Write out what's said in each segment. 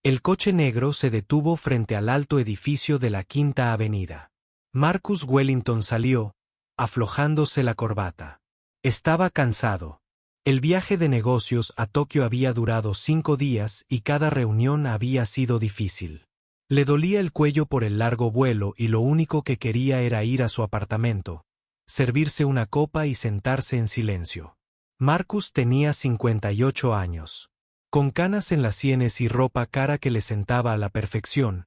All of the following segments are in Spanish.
El coche negro se detuvo frente al alto edificio de la Quinta Avenida. Marcus Wellington salió, aflojándose la corbata. Estaba cansado. El viaje de negocios a Tokio había durado 5 días y cada reunión había sido difícil. Le dolía el cuello por el largo vuelo y lo único que quería era ir a su apartamento, servirse una copa y sentarse en silencio. Marcus tenía 58 años. Con canas en las sienes y ropa cara que le sentaba a la perfección,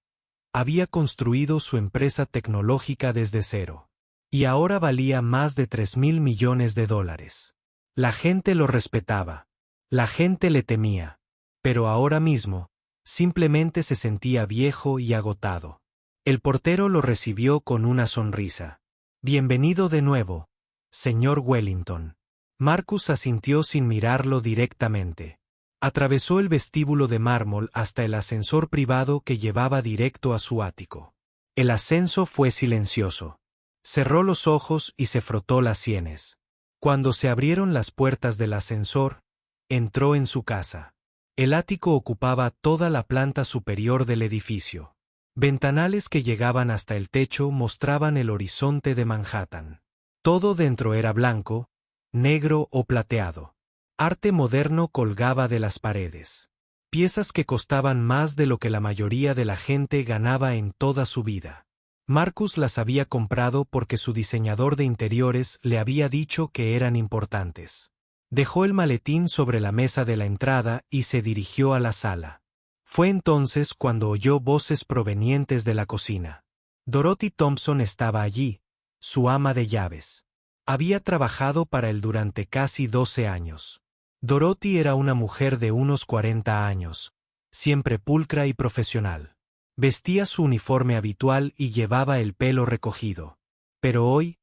había construido su empresa tecnológica desde cero. Y ahora valía más de $3.000 millones. La gente lo respetaba. La gente le temía. Pero ahora mismo, simplemente se sentía viejo y agotado. El portero lo recibió con una sonrisa. Bienvenido de nuevo, señor Wellington. Marcus asintió sin mirarlo directamente. Atravesó el vestíbulo de mármol hasta el ascensor privado que llevaba directo a su ático. El ascenso fue silencioso. Cerró los ojos y se frotó las sienes. Cuando se abrieron las puertas del ascensor, entró en su casa. El ático ocupaba toda la planta superior del edificio. Ventanales que llegaban hasta el techo mostraban el horizonte de Manhattan. Todo dentro era blanco, negro o plateado. Arte moderno colgaba de las paredes. Piezas que costaban más de lo que la mayoría de la gente ganaba en toda su vida. Marcus las había comprado porque su diseñador de interiores le había dicho que eran importantes. Dejó el maletín sobre la mesa de la entrada y se dirigió a la sala. Fue entonces cuando oyó voces provenientes de la cocina. Dorothy Thompson estaba allí, su ama de llaves. Había trabajado para él durante casi 12 años. Dorothy era una mujer de unos 40 años, siempre pulcra y profesional. Vestía su uniforme habitual y llevaba el pelo recogido. Pero hoy,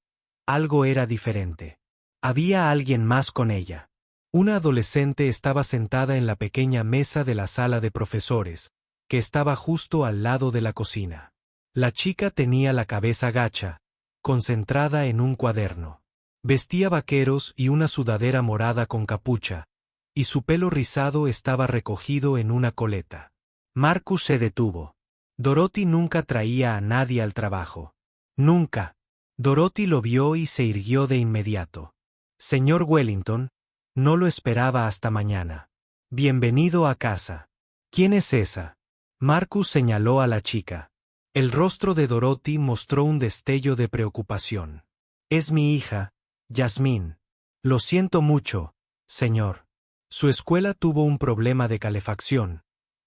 algo era diferente. Había alguien más con ella. Una adolescente estaba sentada en la pequeña mesa de la sala de profesores, que estaba justo al lado de la cocina. La chica tenía la cabeza gacha, concentrada en un cuaderno. Vestía vaqueros y una sudadera morada con capucha, y su pelo rizado estaba recogido en una coleta. Marcus se detuvo. Dorothy nunca traía a nadie al trabajo. Nunca. Dorothy lo vio y se irguió de inmediato. Señor Wellington, no lo esperaba hasta mañana. Bienvenido a casa. ¿Quién es esa? Marcus señaló a la chica. El rostro de Dorothy mostró un destello de preocupación. Es mi hija, Jasmine. Lo siento mucho, señor. Su escuela tuvo un problema de calefacción,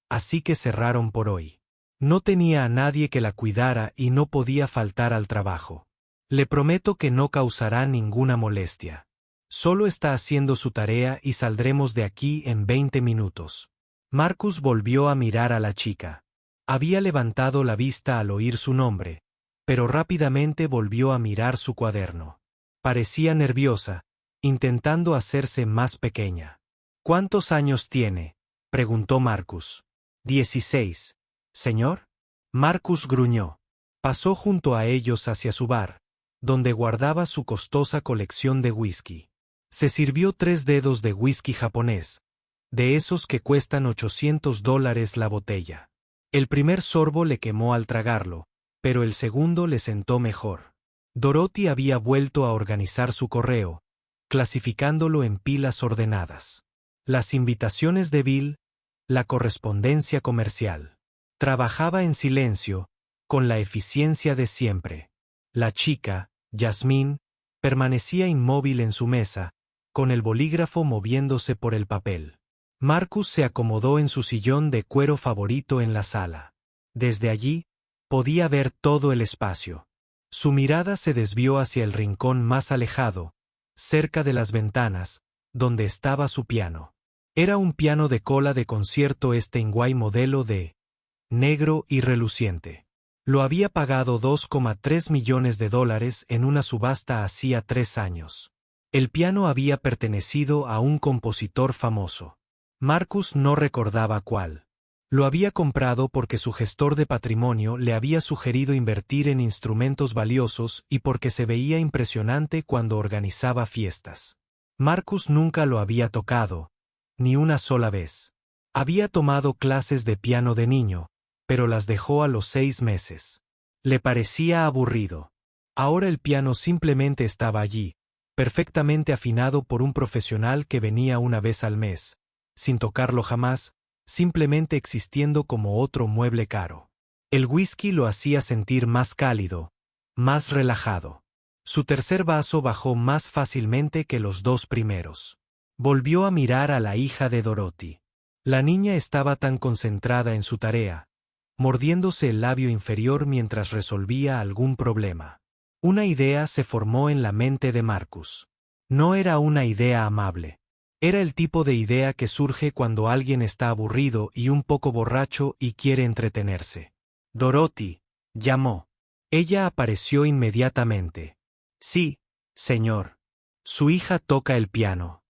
así que cerraron por hoy. No tenía a nadie que la cuidara y no podía faltar al trabajo. Le prometo que no causará ninguna molestia. Solo está haciendo su tarea y saldremos de aquí en 20 minutos. Marcus volvió a mirar a la chica. Había levantado la vista al oír su nombre, pero rápidamente volvió a mirar su cuaderno. Parecía nerviosa, intentando hacerse más pequeña. ¿Cuántos años tiene? Preguntó Marcus. 16. ¿Señor? Marcus gruñó. Pasó junto a ellos hacia su bar, donde guardaba su costosa colección de whisky. Se sirvió 3 dedos de whisky japonés, de esos que cuestan $800 la botella. El primer sorbo le quemó al tragarlo, pero el segundo le sentó mejor. Dorothy había vuelto a organizar su correo, clasificándolo en pilas ordenadas. Las invitaciones de Bill, la correspondencia comercial. Trabajaba en silencio, con la eficiencia de siempre. La chica, Jasmine, permanecía inmóvil en su mesa, con el bolígrafo moviéndose por el papel. Marcus se acomodó en su sillón de cuero favorito en la sala. Desde allí, podía ver todo el espacio. Su mirada se desvió hacia el rincón más alejado, cerca de las ventanas, donde estaba su piano. Era un piano de cola de concierto Steinway modelo D, negro y reluciente. Lo había pagado $2,3 millones en una subasta hacía 3 años. El piano había pertenecido a un compositor famoso. Marcus no recordaba cuál. Lo había comprado porque su gestor de patrimonio le había sugerido invertir en instrumentos valiosos y porque se veía impresionante cuando organizaba fiestas. Marcus nunca lo había tocado, ni una sola vez. Había tomado clases de piano de niño, pero las dejó a los 6 meses. Le parecía aburrido. Ahora el piano simplemente estaba allí, perfectamente afinado por un profesional que venía una vez al mes, sin tocarlo jamás, simplemente existiendo como otro mueble caro. El whisky lo hacía sentir más cálido, más relajado. Su tercer vaso bajó más fácilmente que los 2 primeros. Volvió a mirar a la hija de Dorothy. La niña estaba tan concentrada en su tarea, mordiéndose el labio inferior mientras resolvía algún problema. Una idea se formó en la mente de Marcus. No era una idea amable. Era el tipo de idea que surge cuando alguien está aburrido y un poco borracho y quiere entretenerse. Dorothy, llamó. Ella apareció inmediatamente. Sí, señor. Su hija toca el piano.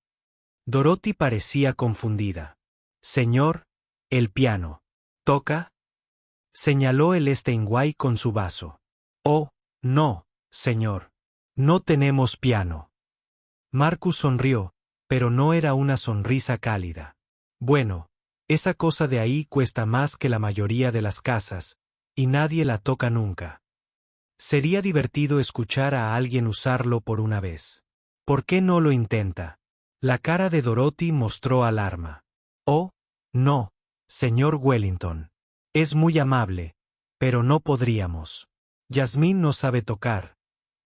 Dorothy parecía confundida. Señor, el piano. ¿Toca? Señaló el Steinway con su vaso. Oh, no, señor. No tenemos piano. Marcus sonrió, pero no era una sonrisa cálida. Bueno, esa cosa de ahí cuesta más que la mayoría de las casas, y nadie la toca nunca. Sería divertido escuchar a alguien usarlo por una vez. ¿Por qué no lo intenta? La cara de Dorothy mostró alarma. Oh, no, señor Wellington. Es muy amable, pero no podríamos. Yasmín no sabe tocar,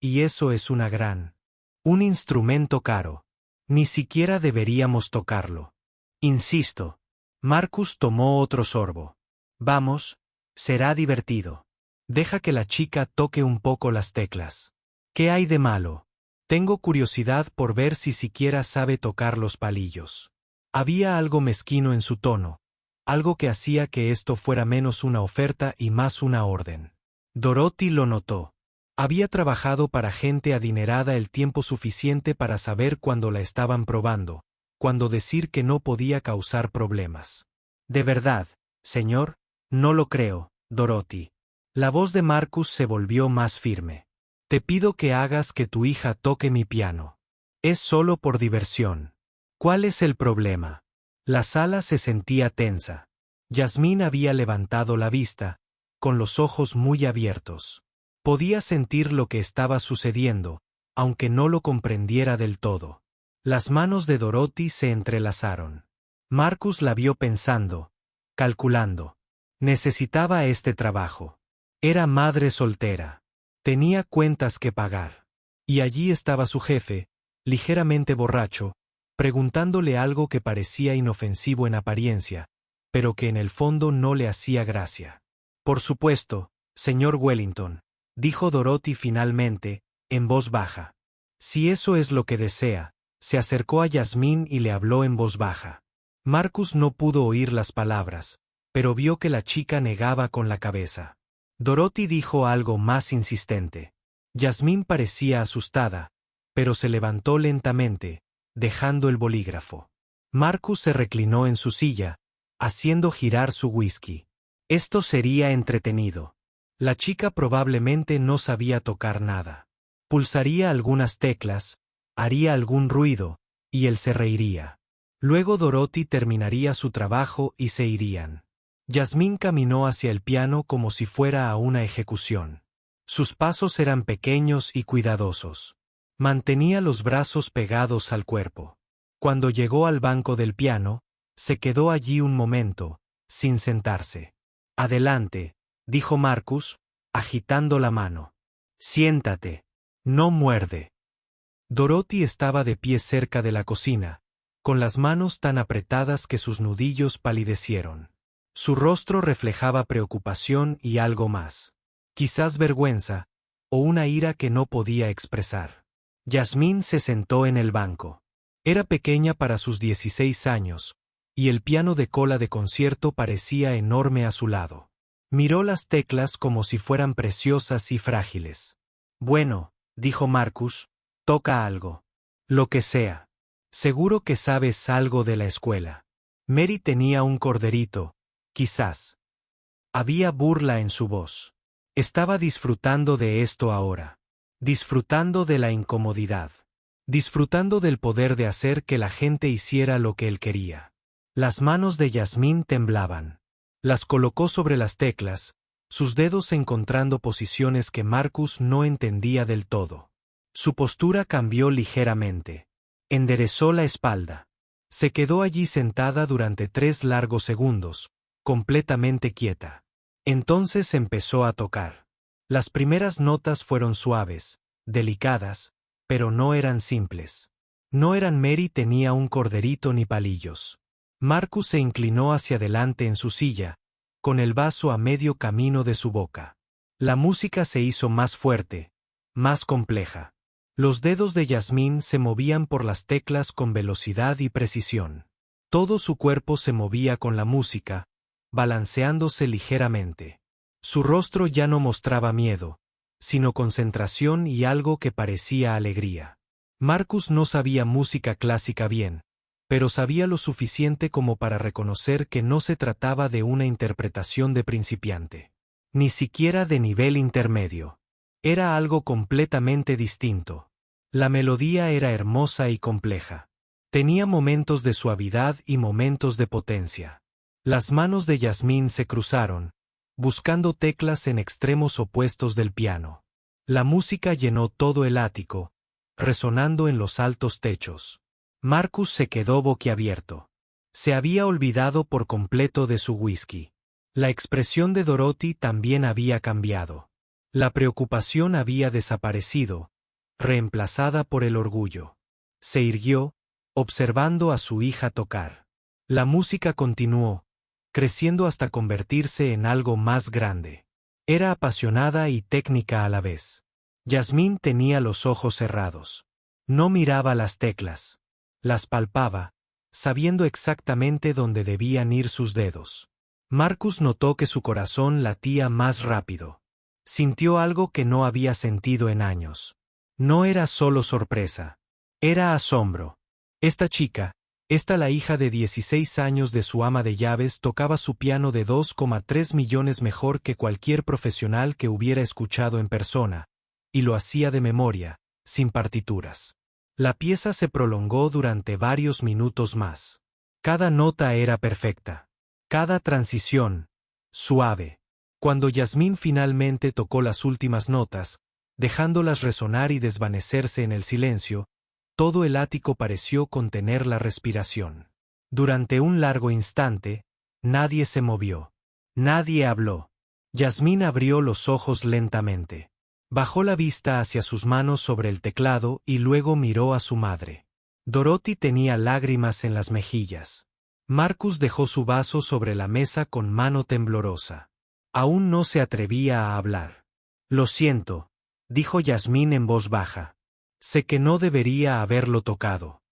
y eso es un instrumento caro. Ni siquiera deberíamos tocarlo. Insisto. Marcus tomó otro sorbo. Vamos, será divertido. Deja que la chica toque un poco las teclas. ¿Qué hay de malo? Tengo curiosidad por ver si siquiera sabe tocar los palillos. Había algo mezquino en su tono, algo que hacía que esto fuera menos una oferta y más una orden. Dorothy lo notó. Había trabajado para gente adinerada el tiempo suficiente para saber cuándo la estaban probando, cuándo decir que no podía causar problemas. De verdad, señor, no lo creo, Dorothy. La voz de Marcus se volvió más firme. Te pido que hagas que tu hija toque mi piano. Es solo por diversión. ¿Cuál es el problema? La sala se sentía tensa. Yasmín había levantado la vista, con los ojos muy abiertos. Podía sentir lo que estaba sucediendo, aunque no lo comprendiera del todo. Las manos de Dorothy se entrelazaron. Marcus la vio pensando, calculando. Necesitaba este trabajo. Era madre soltera. Tenía cuentas que pagar. Y allí estaba su jefe, ligeramente borracho, preguntándole algo que parecía inofensivo en apariencia, pero que en el fondo no le hacía gracia. Por supuesto, señor Wellington, dijo Dorothy finalmente, en voz baja. Si eso es lo que desea, se acercó a Yasmín y le habló en voz baja. Marcus no pudo oír las palabras, pero vio que la chica negaba con la cabeza. Dorothy dijo algo más insistente. Yasmín parecía asustada, pero se levantó lentamente, dejando el bolígrafo. Marcus se reclinó en su silla, haciendo girar su whisky. Esto sería entretenido. La chica probablemente no sabía tocar nada. Pulsaría algunas teclas, haría algún ruido, y él se reiría. Luego Dorothy terminaría su trabajo y se irían. Yasmín caminó hacia el piano como si fuera a una ejecución. Sus pasos eran pequeños y cuidadosos. Mantenía los brazos pegados al cuerpo. Cuando llegó al banco del piano, se quedó allí un momento, sin sentarse. Adelante, dijo Marcus, agitando la mano. Siéntate. No muerde. Dorothy estaba de pie cerca de la cocina, con las manos tan apretadas que sus nudillos palidecieron. Su rostro reflejaba preocupación y algo más. Quizás vergüenza, o una ira que no podía expresar. Yasmín se sentó en el banco. Era pequeña para sus 16 años, y el piano de cola de concierto parecía enorme a su lado. Miró las teclas como si fueran preciosas y frágiles. Bueno, dijo Marcus, toca algo. Lo que sea. Seguro que sabes algo de la escuela. Mary tenía un corderito. Quizás. Había burla en su voz. Estaba disfrutando de esto ahora. Disfrutando de la incomodidad. Disfrutando del poder de hacer que la gente hiciera lo que él quería. Las manos de Yasmín temblaban. Las colocó sobre las teclas, sus dedos encontrando posiciones que Marcus no entendía del todo. Su postura cambió ligeramente. Enderezó la espalda. Se quedó allí sentada durante 3 largos segundos, completamente quieta. Entonces empezó a tocar. Las primeras notas fueron suaves, delicadas, pero no eran simples. No eran Mary tenía un corderito ni palillos. Marcus se inclinó hacia adelante en su silla, con el vaso a medio camino de su boca. La música se hizo más fuerte, más compleja. Los dedos de Yasmín se movían por las teclas con velocidad y precisión. Todo su cuerpo se movía con la música, balanceándose ligeramente. Su rostro ya no mostraba miedo, sino concentración y algo que parecía alegría. Marcus no sabía música clásica bien, pero sabía lo suficiente como para reconocer que no se trataba de una interpretación de principiante. Ni siquiera de nivel intermedio. Era algo completamente distinto. La melodía era hermosa y compleja. Tenía momentos de suavidad y momentos de potencia. Las manos de Yasmín se cruzaron, buscando teclas en extremos opuestos del piano. La música llenó todo el ático, resonando en los altos techos. Marcus se quedó boquiabierto. Se había olvidado por completo de su whisky. La expresión de Dorothy también había cambiado. La preocupación había desaparecido, reemplazada por el orgullo. Se irguió, observando a su hija tocar. La música continuó, creciendo hasta convertirse en algo más grande. Era apasionada y técnica a la vez. Yasmín tenía los ojos cerrados. No miraba las teclas. Las palpaba, sabiendo exactamente dónde debían ir sus dedos. Marcus notó que su corazón latía más rápido. Sintió algo que no había sentido en años. No era solo sorpresa. Era asombro. Esta chica, la hija de 16 años de su ama de llaves, tocaba su piano de 2,3 millones mejor que cualquier profesional que hubiera escuchado en persona, y lo hacía de memoria, sin partituras. La pieza se prolongó durante varios minutos más. Cada nota era perfecta. Cada transición, suave. Cuando Yasmín finalmente tocó las últimas notas, dejándolas resonar y desvanecerse en el silencio, todo el ático pareció contener la respiración. Durante un largo instante, nadie se movió. Nadie habló. Yasmín abrió los ojos lentamente. Bajó la vista hacia sus manos sobre el teclado y luego miró a su madre. Dorothy tenía lágrimas en las mejillas. Marcus dejó su vaso sobre la mesa con mano temblorosa. Aún no se atrevía a hablar. «Lo siento», dijo Yasmín en voz baja. «Sé que no debería haberlo tocado.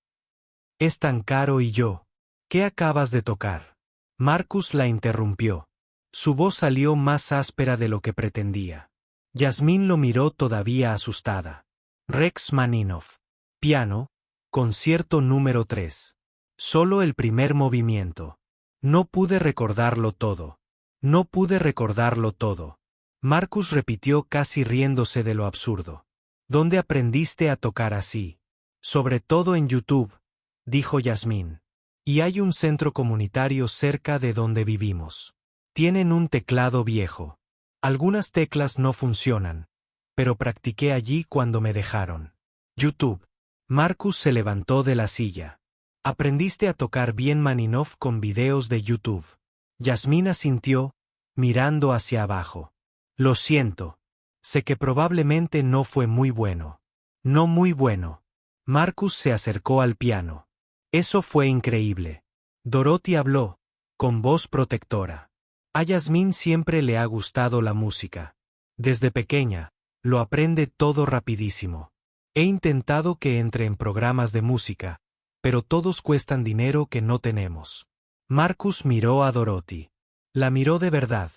Es tan caro y yo. ¿Qué acabas de tocar?» Marcus la interrumpió. Su voz salió más áspera de lo que pretendía. Yasmín lo miró todavía asustada. Rachmaninoff. Piano, concierto número 3. Solo el primer movimiento. No pude recordarlo todo. No pude recordarlo todo. Marcus repitió casi riéndose de lo absurdo. ¿Dónde aprendiste a tocar así? Sobre todo en YouTube, dijo Yasmín. Y hay un centro comunitario cerca de donde vivimos. Tienen un teclado viejo. Algunas teclas no funcionan, pero practiqué allí cuando me dejaron. YouTube. Marcus se levantó de la silla. ¿Aprendiste a tocar bien Maninoff con videos de YouTube? Yasmín asintió, mirando hacia abajo. Lo siento. Sé que probablemente no fue muy bueno. No muy bueno. Marcus se acercó al piano. Eso fue increíble. Dorothy habló, con voz protectora. A Yasmín siempre le ha gustado la música. Desde pequeña, lo aprende todo rapidísimo. He intentado que entre en programas de música, pero todos cuestan dinero que no tenemos. Marcus miró a Dorothy. La miró de verdad,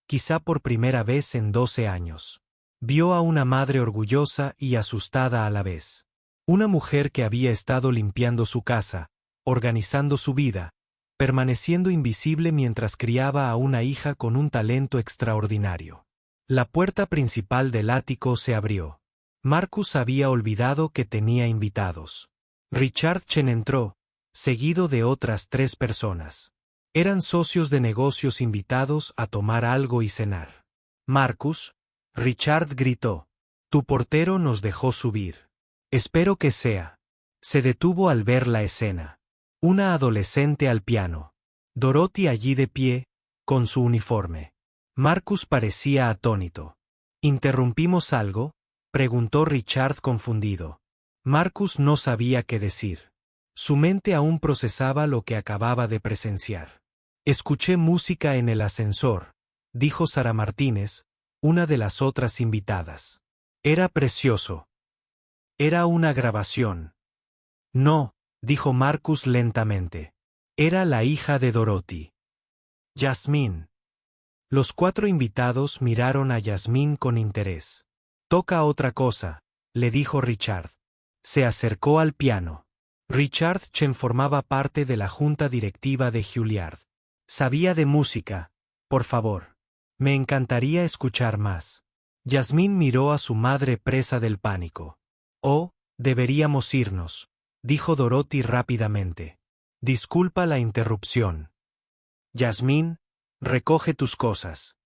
quizá por primera vez en 12 años. Vio a una madre orgullosa y asustada a la vez. Una mujer que había estado limpiando su casa, organizando su vida, permaneciendo invisible mientras criaba a una hija con un talento extraordinario. La puerta principal del ático se abrió. Marcus había olvidado que tenía invitados. Richard Chen entró, seguido de otras 3 personas. Eran socios de negocios invitados a tomar algo y cenar. Marcus, Richard gritó. Tu portero nos dejó subir. Espero que sea. Se detuvo al ver la escena. Una adolescente al piano. Dorothy allí de pie, con su uniforme. Marcus parecía atónito. ¿Interrumpimos algo?, preguntó Richard confundido. Marcus no sabía qué decir. Su mente aún procesaba lo que acababa de presenciar. Escuché música en el ascensor, dijo Sara Martínez, una de las otras invitadas. Era precioso. Era una grabación. No, dijo Marcus lentamente. Era la hija de Dorothy. Yasmín. Los 4 invitados miraron a Yasmín con interés. Toca otra cosa, le dijo Richard. Se acercó al piano. Richard Chen formaba parte de la junta directiva de Juilliard. Sabía de música. Por favor. Me encantaría escuchar más. Yasmín miró a su madre presa del pánico. Oh, deberíamos irnos, dijo Dorothy rápidamente. Disculpa la interrupción. Yasmín, recoge tus cosas.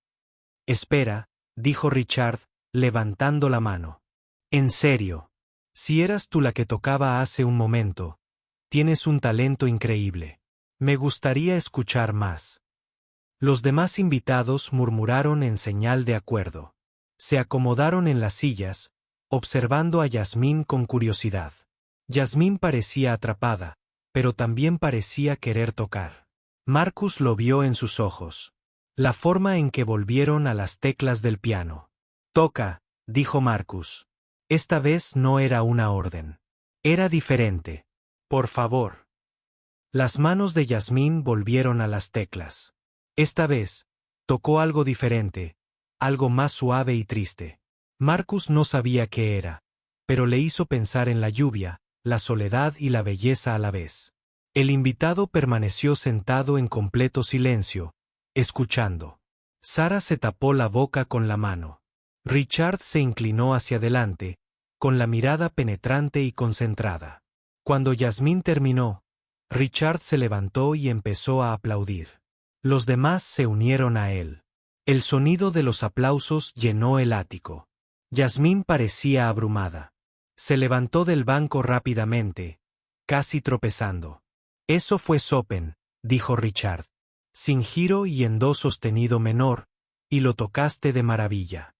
Espera, dijo Richard, levantando la mano. En serio. Si eras tú la que tocaba hace un momento, tienes un talento increíble. Me gustaría escuchar más. Los demás invitados murmuraron en señal de acuerdo. Se acomodaron en las sillas, observando a Yasmín con curiosidad. Yasmín parecía atrapada, pero también parecía querer tocar. Marcus lo vio en sus ojos. La forma en que volvieron a las teclas del piano. Toca, dijo Marcus. Esta vez no era una orden. Era diferente. Por favor. Las manos de Yasmín volvieron a las teclas. Esta vez, tocó algo diferente, algo más suave y triste. Marcus no sabía qué era, pero le hizo pensar en la lluvia, la soledad y la belleza a la vez. El invitado permaneció sentado en completo silencio, escuchando. Sara se tapó la boca con la mano. Richard se inclinó hacia adelante, con la mirada penetrante y concentrada. Cuando Yasmín terminó, Richard se levantó y empezó a aplaudir. Los demás se unieron a él. El sonido de los aplausos llenó el ático. Yasmín parecía abrumada. Se levantó del banco rápidamente, casi tropezando. Eso fue Chopin, dijo Richard. Sin giro y en do sostenido menor, y lo tocaste de maravilla.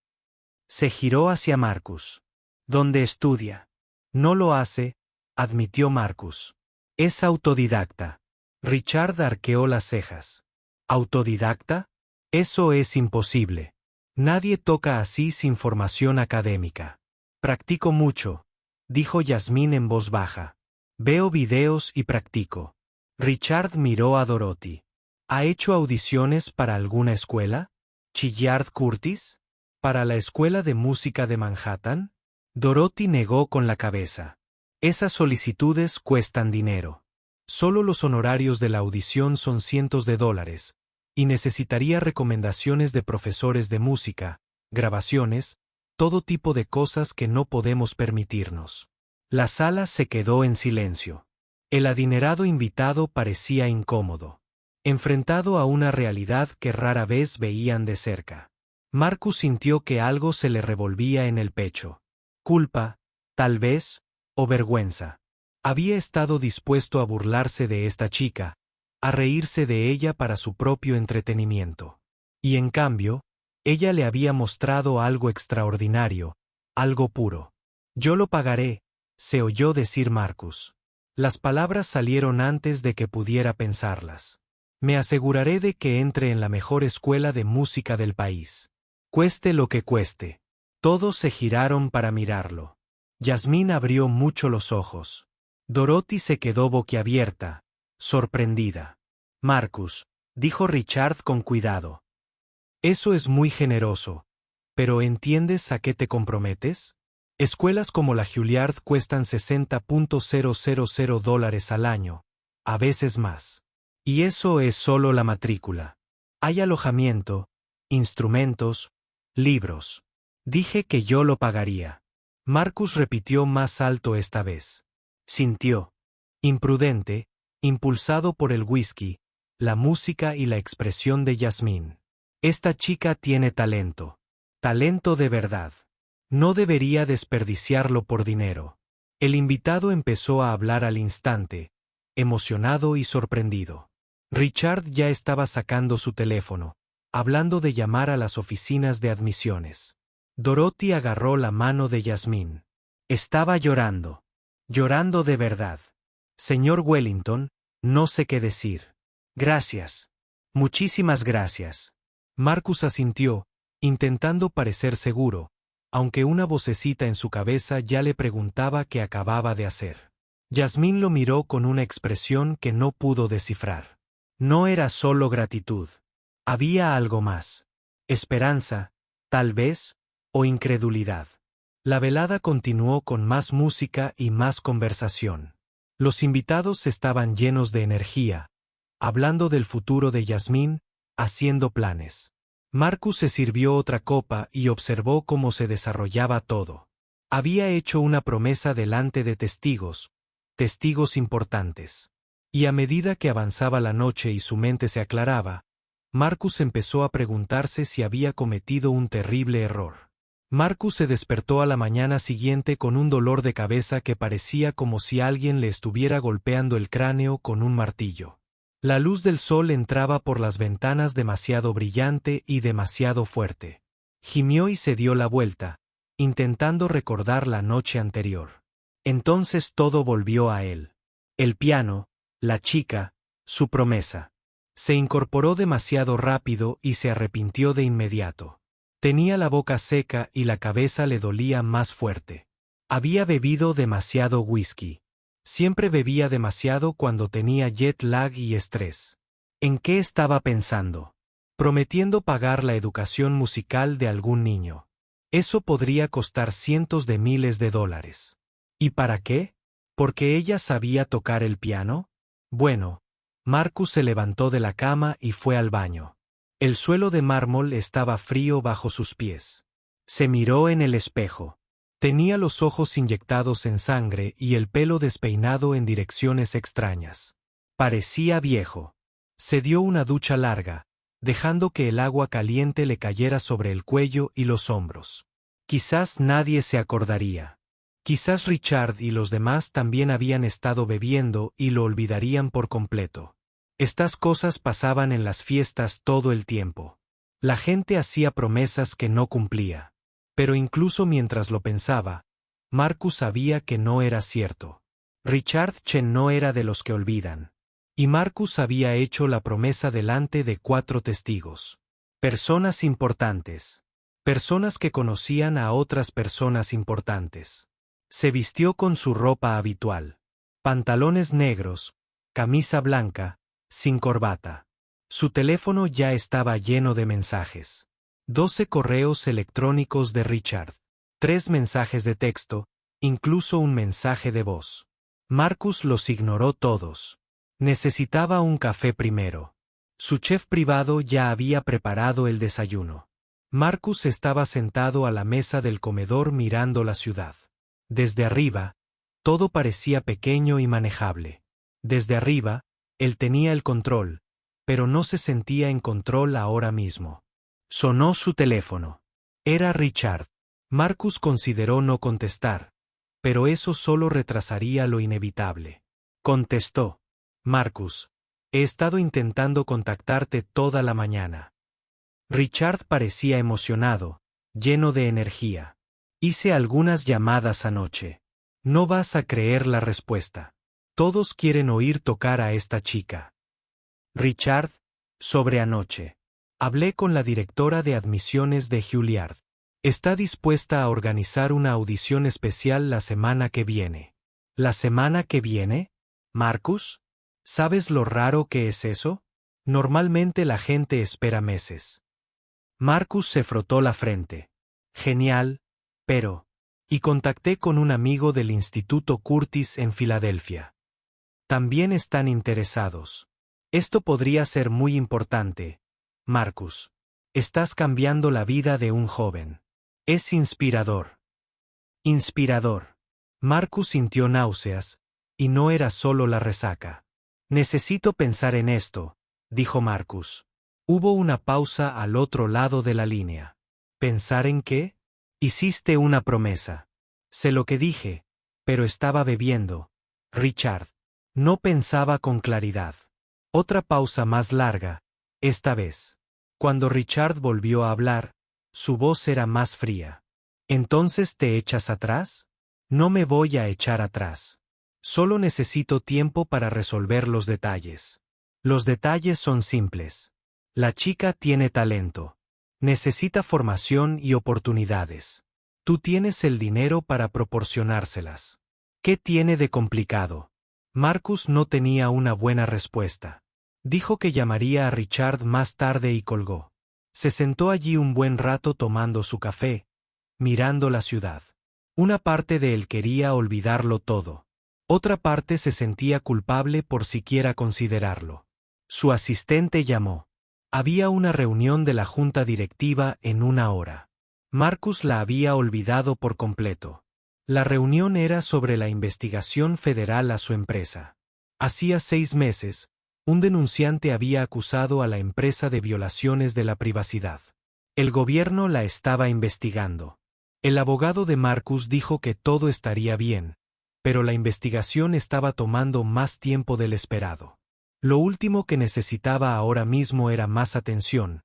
Se giró hacia Marcus. ¿Dónde estudia? No lo hace, admitió Marcus. Es autodidacta. Richard arqueó las cejas. ¿Autodidacta? Eso es imposible. Nadie toca así sin formación académica. Practico mucho, dijo Yasmín en voz baja. Veo videos y practico. Richard miró a Dorothy. ¿Ha hecho audiciones para alguna escuela? ¿Chillard Curtis? ¿Para la Escuela de Música de Manhattan? Dorothy negó con la cabeza. Esas solicitudes cuestan dinero. Solo los honorarios de la audición son cientos de dólares, y necesitaría recomendaciones de profesores de música, grabaciones, todo tipo de cosas que no podemos permitirnos. La sala se quedó en silencio. El adinerado invitado parecía incómodo, enfrentado a una realidad que rara vez veían de cerca. Marcus sintió que algo se le revolvía en el pecho. Culpa, tal vez, o vergüenza. Había estado dispuesto a burlarse de esta chica, a reírse de ella para su propio entretenimiento. Y en cambio, ella le había mostrado algo extraordinario, algo puro. Yo lo pagaré, se oyó decir Marcus. Las palabras salieron antes de que pudiera pensarlas. Me aseguraré de que entre en la mejor escuela de música del país. Cueste lo que cueste. Todos se giraron para mirarlo. Yasmín abrió mucho los ojos. Dorothy se quedó boquiabierta, sorprendida. Marcus, dijo Richard con cuidado. Eso es muy generoso. ¿Pero entiendes a qué te comprometes? Escuelas como la Juilliard cuestan $60,000 al año, a veces más. Y eso es solo la matrícula. Hay alojamiento, instrumentos, libros. Dije que yo lo pagaría. Marcus repitió más alto esta vez. Sintió. Imprudente, impulsado por el whisky, la música y la expresión de Yasmín. Esta chica tiene talento. Talento de verdad. No debería desperdiciarlo por dinero. El invitado empezó a hablar al instante, emocionado y sorprendido. Richard ya estaba sacando su teléfono, hablando de llamar a las oficinas de admisiones. Dorothy agarró la mano de Yasmín. Estaba llorando. Llorando de verdad. Señor Wellington, no sé qué decir. Gracias. Muchísimas gracias. Marcus asintió, intentando parecer seguro, aunque una vocecita en su cabeza ya le preguntaba qué acababa de hacer. Yasmín lo miró con una expresión que no pudo descifrar. No era solo gratitud. Había algo más. Esperanza, tal vez, o incredulidad. La velada continuó con más música y más conversación. Los invitados estaban llenos de energía, hablando del futuro de Yasmín, haciendo planes. Marcus se sirvió otra copa y observó cómo se desarrollaba todo. Había hecho una promesa delante de testigos importantes. Y a medida que avanzaba la noche y su mente se aclaraba, Marcus empezó a preguntarse si había cometido un terrible error. Marcus se despertó a la mañana siguiente con un dolor de cabeza que parecía como si alguien le estuviera golpeando el cráneo con un martillo. La luz del sol entraba por las ventanas demasiado brillante y demasiado fuerte. Gimió y se dio la vuelta, intentando recordar la noche anterior. Entonces todo volvió a él. El piano, la chica, su promesa. Se incorporó demasiado rápido y se arrepintió de inmediato. Tenía la boca seca y la cabeza le dolía más fuerte. Había bebido demasiado whisky. Siempre bebía demasiado cuando tenía jet lag y estrés. ¿En qué estaba pensando? Prometiendo pagar la educación musical de algún niño. Eso podría costar cientos de miles de dólares. ¿Y para qué? ¿Porque ella sabía tocar el piano? Bueno, Marcus se levantó de la cama y fue al baño. El suelo de mármol estaba frío bajo sus pies. Se miró en el espejo. Tenía los ojos inyectados en sangre y el pelo despeinado en direcciones extrañas. Parecía viejo. Se dio una ducha larga, dejando que el agua caliente le cayera sobre el cuello y los hombros. Quizás nadie se acordaría. Quizás Richard y los demás también habían estado bebiendo y lo olvidarían por completo. Estas cosas pasaban en las fiestas todo el tiempo. La gente hacía promesas que no cumplía. Pero incluso mientras lo pensaba, Marcus sabía que no era cierto. Richard Chen no era de los que olvidan. Y Marcus había hecho la promesa delante de 4 testigos. Personas importantes. Personas que conocían a otras personas importantes. Se vistió con su ropa habitual. Pantalones negros, camisa blanca, sin corbata. Su teléfono ya estaba lleno de mensajes. 12 correos electrónicos de Richard. 3 mensajes de texto, incluso un mensaje de voz. Marcus los ignoró todos. Necesitaba un café primero. Su chef privado ya había preparado el desayuno. Marcus estaba sentado a la mesa del comedor mirando la ciudad. Desde arriba, todo parecía pequeño y manejable. Desde arriba, él tenía el control, pero no se sentía en control ahora mismo. Sonó su teléfono. Era Richard. Marcus consideró no contestar, pero eso solo retrasaría lo inevitable. Contestó. Marcus, he estado intentando contactarte toda la mañana. Richard parecía emocionado, lleno de energía. Hice algunas llamadas anoche. No vas a creer la respuesta. Todos quieren oír tocar a esta chica. Richard, sobre anoche. Hablé con la directora de admisiones de Juilliard. Está dispuesta a organizar una audición especial la semana que viene. ¿La semana que viene? Marcus, ¿sabes lo raro que es eso? Normalmente la gente espera meses. Marcus se frotó la frente. Genial, pero... Y contacté con un amigo del Instituto Curtis en Filadelfia. También están interesados. Esto podría ser muy importante. Marcus, estás cambiando la vida de un joven. Es inspirador. Inspirador. Marcus sintió náuseas, y no era solo la resaca. Necesito pensar en esto, dijo Marcus. Hubo una pausa al otro lado de la línea. ¿Pensar en qué? Hiciste una promesa. Sé lo que dije, pero estaba bebiendo. Richard. No pensaba con claridad. Otra pausa más larga, esta vez. Cuando Richard volvió a hablar, su voz era más fría. ¿Entonces te echas atrás? No me voy a echar atrás. Solo necesito tiempo para resolver los detalles. Los detalles son simples. La chica tiene talento. Necesita formación y oportunidades. Tú tienes el dinero para proporcionárselas. ¿Qué tiene de complicado? Marcus no tenía una buena respuesta. Dijo que llamaría a Richard más tarde y colgó. Se sentó allí un buen rato tomando su café, mirando la ciudad. Una parte de él quería olvidarlo todo. Otra parte se sentía culpable por siquiera considerarlo. Su asistente llamó. Había una reunión de la junta directiva en 1 hora. Marcus la había olvidado por completo. La reunión era sobre la investigación federal a su empresa. Hacía 6 meses, un denunciante había acusado a la empresa de violaciones de la privacidad. El gobierno la estaba investigando. El abogado de Marcus dijo que todo estaría bien, pero la investigación estaba tomando más tiempo del esperado. Lo último que necesitaba ahora mismo era más atención,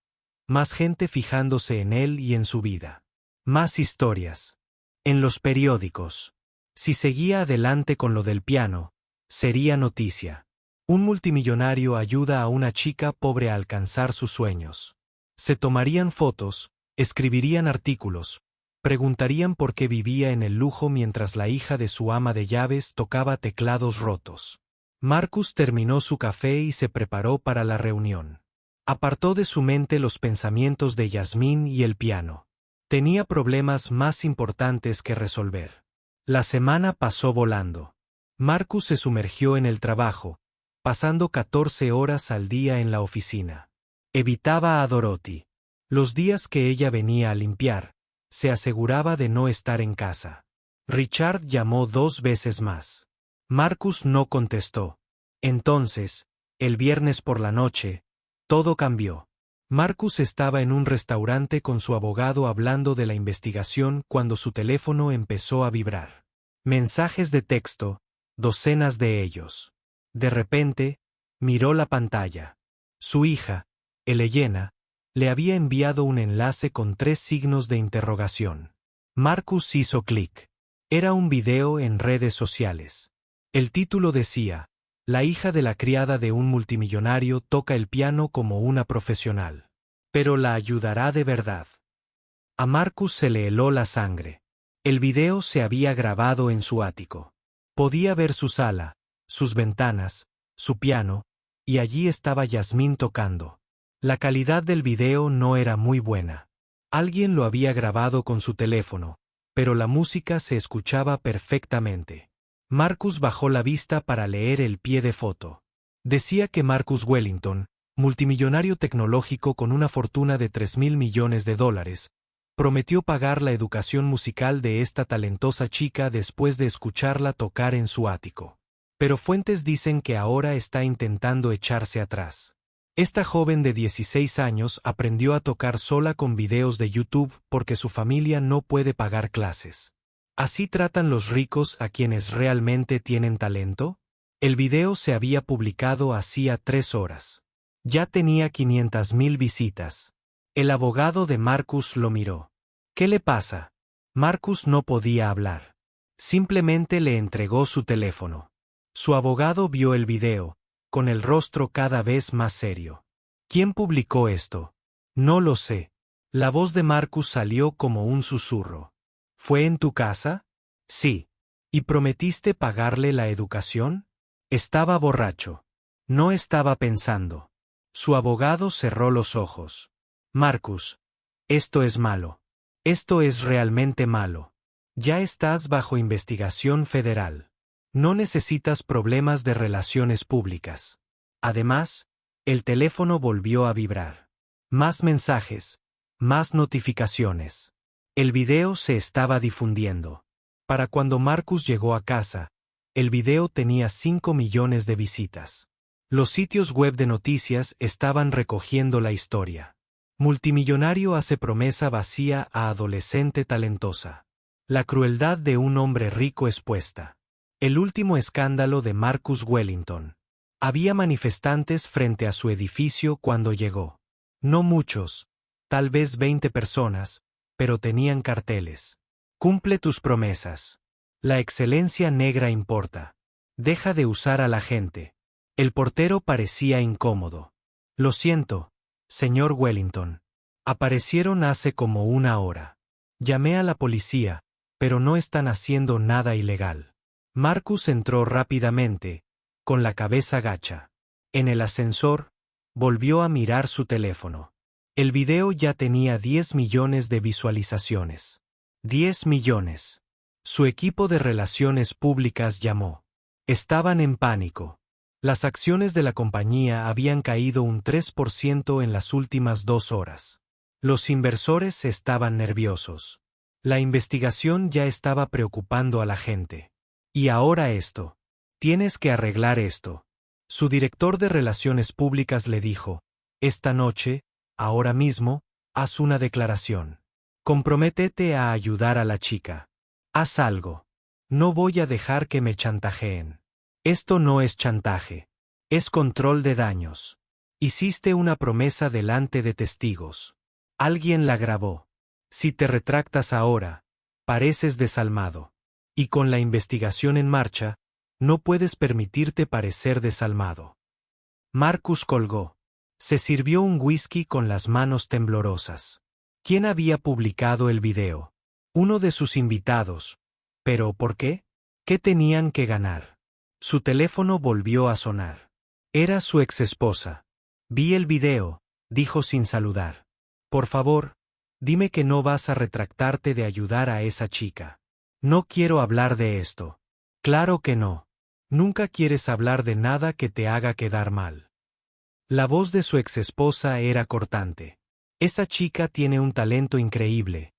más gente fijándose en él y en su vida. Más historias. En los periódicos. Si seguía adelante con lo del piano, sería noticia. Un multimillonario ayuda a una chica pobre a alcanzar sus sueños. Se tomarían fotos, escribirían artículos, preguntarían por qué vivía en el lujo mientras la hija de su ama de llaves tocaba teclados rotos. Marcus terminó su café y se preparó para la reunión. Apartó de su mente los pensamientos de Yasmín y el piano. Tenía problemas más importantes que resolver. La semana pasó volando. Marcus se sumergió en el trabajo, pasando 14 horas al día en la oficina. Evitaba a Dorothy. Los días que ella venía a limpiar, se aseguraba de no estar en casa. Richard llamó 2 veces más. Marcus no contestó. Entonces, el viernes por la noche, todo cambió. Marcus estaba en un restaurante con su abogado hablando de la investigación cuando su teléfono empezó a vibrar. Mensajes de texto, docenas de ellos. De repente, miró la pantalla. Su hija, Elena, le había enviado un enlace con 3 signos de interrogación. Marcus hizo clic. Era un video en redes sociales. El título decía, la hija de la criada de un multimillonario toca el piano como una profesional. Pero la ayudará de verdad. A Marcus se le heló la sangre. El video se había grabado en su ático. Podía ver su sala, sus ventanas, su piano, y allí estaba Yasmín tocando. La calidad del video no era muy buena. Alguien lo había grabado con su teléfono, pero la música se escuchaba perfectamente. Marcus bajó la vista para leer el pie de foto. Decía que Marcus Wellington, multimillonario tecnológico con una fortuna de $3.000 millones, prometió pagar la educación musical de esta talentosa chica después de escucharla tocar en su ático. Pero fuentes dicen que ahora está intentando echarse atrás. Esta joven de 16 años aprendió a tocar sola con videos de YouTube porque su familia no puede pagar clases. ¿Así tratan los ricos a quienes realmente tienen talento? El video se había publicado hacía 3 horas. Ya tenía 500.000 visitas. El abogado de Marcus lo miró. ¿Qué le pasa? Marcus no podía hablar. Simplemente le entregó su teléfono. Su abogado vio el video, con el rostro cada vez más serio. ¿Quién publicó esto? No lo sé. La voz de Marcus salió como un susurro. ¿Fue en tu casa? Sí. ¿Y prometiste pagarle la educación? Estaba borracho. No estaba pensando. Su abogado cerró los ojos. Marcus, esto es malo. Esto es realmente malo. Ya estás bajo investigación federal. No necesitas problemas de relaciones públicas. Además, el teléfono volvió a vibrar. Más mensajes, más notificaciones. El video se estaba difundiendo. Para cuando Marcus llegó a casa, el video tenía 5 millones de visitas. Los sitios web de noticias estaban recogiendo la historia. Multimillonario hace promesa vacía a adolescente talentosa. La crueldad de un hombre rico expuesta. El último escándalo de Marcus Wellington. Había manifestantes frente a su edificio cuando llegó. No muchos, tal vez 20 personas, pero tenían carteles. Cumple tus promesas. La excelencia negra importa. Deja de usar a la gente. El portero parecía incómodo. Lo siento, señor Wellington. Aparecieron hace como una hora. Llamé a la policía, pero no están haciendo nada ilegal. Marcus entró rápidamente, con la cabeza gacha. En el ascensor, volvió a mirar su teléfono. El video ya tenía 10 millones de visualizaciones. 10 millones. Su equipo de relaciones públicas llamó. Estaban en pánico. Las acciones de la compañía habían caído un 3% en las últimas 2 horas. Los inversores estaban nerviosos. La investigación ya estaba preocupando a la gente. Y ahora esto. Tienes que arreglar esto. Su director de relaciones públicas le dijo, esta noche, ahora mismo, haz una declaración. Comprométete a ayudar a la chica. Haz algo. No voy a dejar que me chantajeen. Esto no es chantaje. Es control de daños. Hiciste una promesa delante de testigos. Alguien la grabó. Si te retractas ahora, pareces desalmado. Y con la investigación en marcha, no puedes permitirte parecer desalmado. Marcus colgó. Se sirvió un whisky con las manos temblorosas. ¿Quién había publicado el video? Uno de sus invitados. ¿Pero por qué? ¿Qué tenían que ganar? Su teléfono volvió a sonar. Era su exesposa. Vi el video, dijo sin saludar. Por favor, dime que no vas a retractarte de ayudar a esa chica. No quiero hablar de esto. Claro que no. Nunca quieres hablar de nada que te haga quedar mal. La voz de su exesposa era cortante. Esa chica tiene un talento increíble.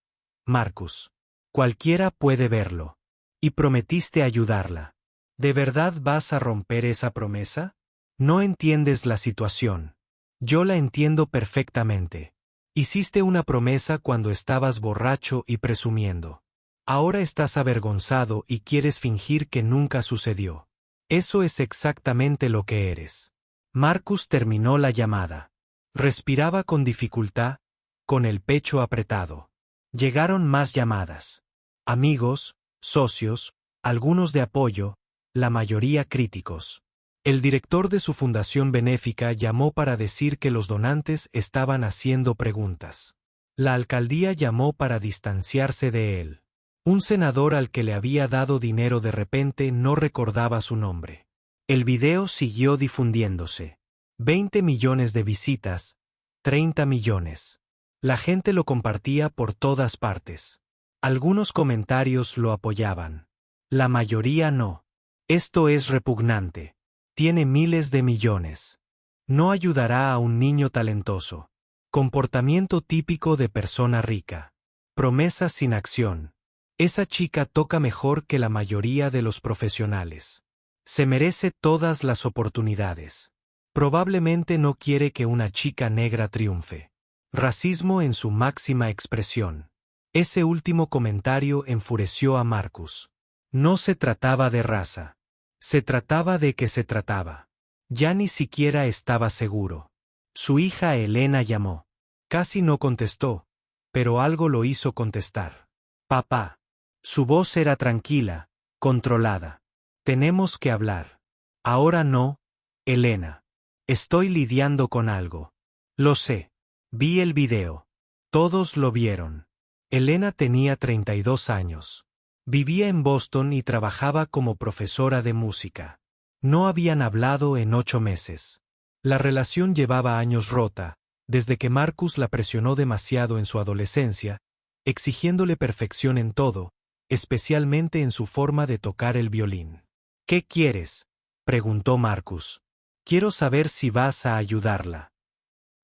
Marcus. Cualquiera puede verlo. Y prometiste ayudarla. ¿De verdad vas a romper esa promesa? No entiendes la situación. Yo la entiendo perfectamente. Hiciste una promesa cuando estabas borracho y presumiendo. Ahora estás avergonzado y quieres fingir que nunca sucedió. Eso es exactamente lo que eres. Marcus terminó la llamada. Respiraba con dificultad, con el pecho apretado. Llegaron más llamadas. Amigos, socios, algunos de apoyo, la mayoría críticos. El director de su fundación benéfica llamó para decir que los donantes estaban haciendo preguntas. La alcaldía llamó para distanciarse de él. Un senador al que le había dado dinero de repente no recordaba su nombre. El video siguió difundiéndose. 20 millones de visitas, 30 millones. La gente lo compartía por todas partes. Algunos comentarios lo apoyaban. La mayoría no. Esto es repugnante. Tiene miles de millones. No ayudará a un niño talentoso. Comportamiento típico de persona rica. Promesas sin acción. Esa chica toca mejor que la mayoría de los profesionales. Se merece todas las oportunidades. Probablemente no quiere que una chica negra triunfe. Racismo en su máxima expresión. Ese último comentario enfureció a Marcus. No se trataba de raza. Se trataba de qué se trataba. Ya ni siquiera estaba seguro. Su hija Elena llamó. Casi no contestó, pero algo lo hizo contestar. Papá. Su voz era tranquila, controlada. Tenemos que hablar. Ahora no, Elena. Estoy lidiando con algo. Lo sé. Vi el video. Todos lo vieron. Elena tenía 32 años. Vivía en Boston y trabajaba como profesora de música. No habían hablado en 8 meses. La relación llevaba años rota, desde que Marcus la presionó demasiado en su adolescencia, exigiéndole perfección en todo, especialmente en su forma de tocar el violín. ¿Qué quieres?, preguntó Marcus. Quiero saber si vas a ayudarla.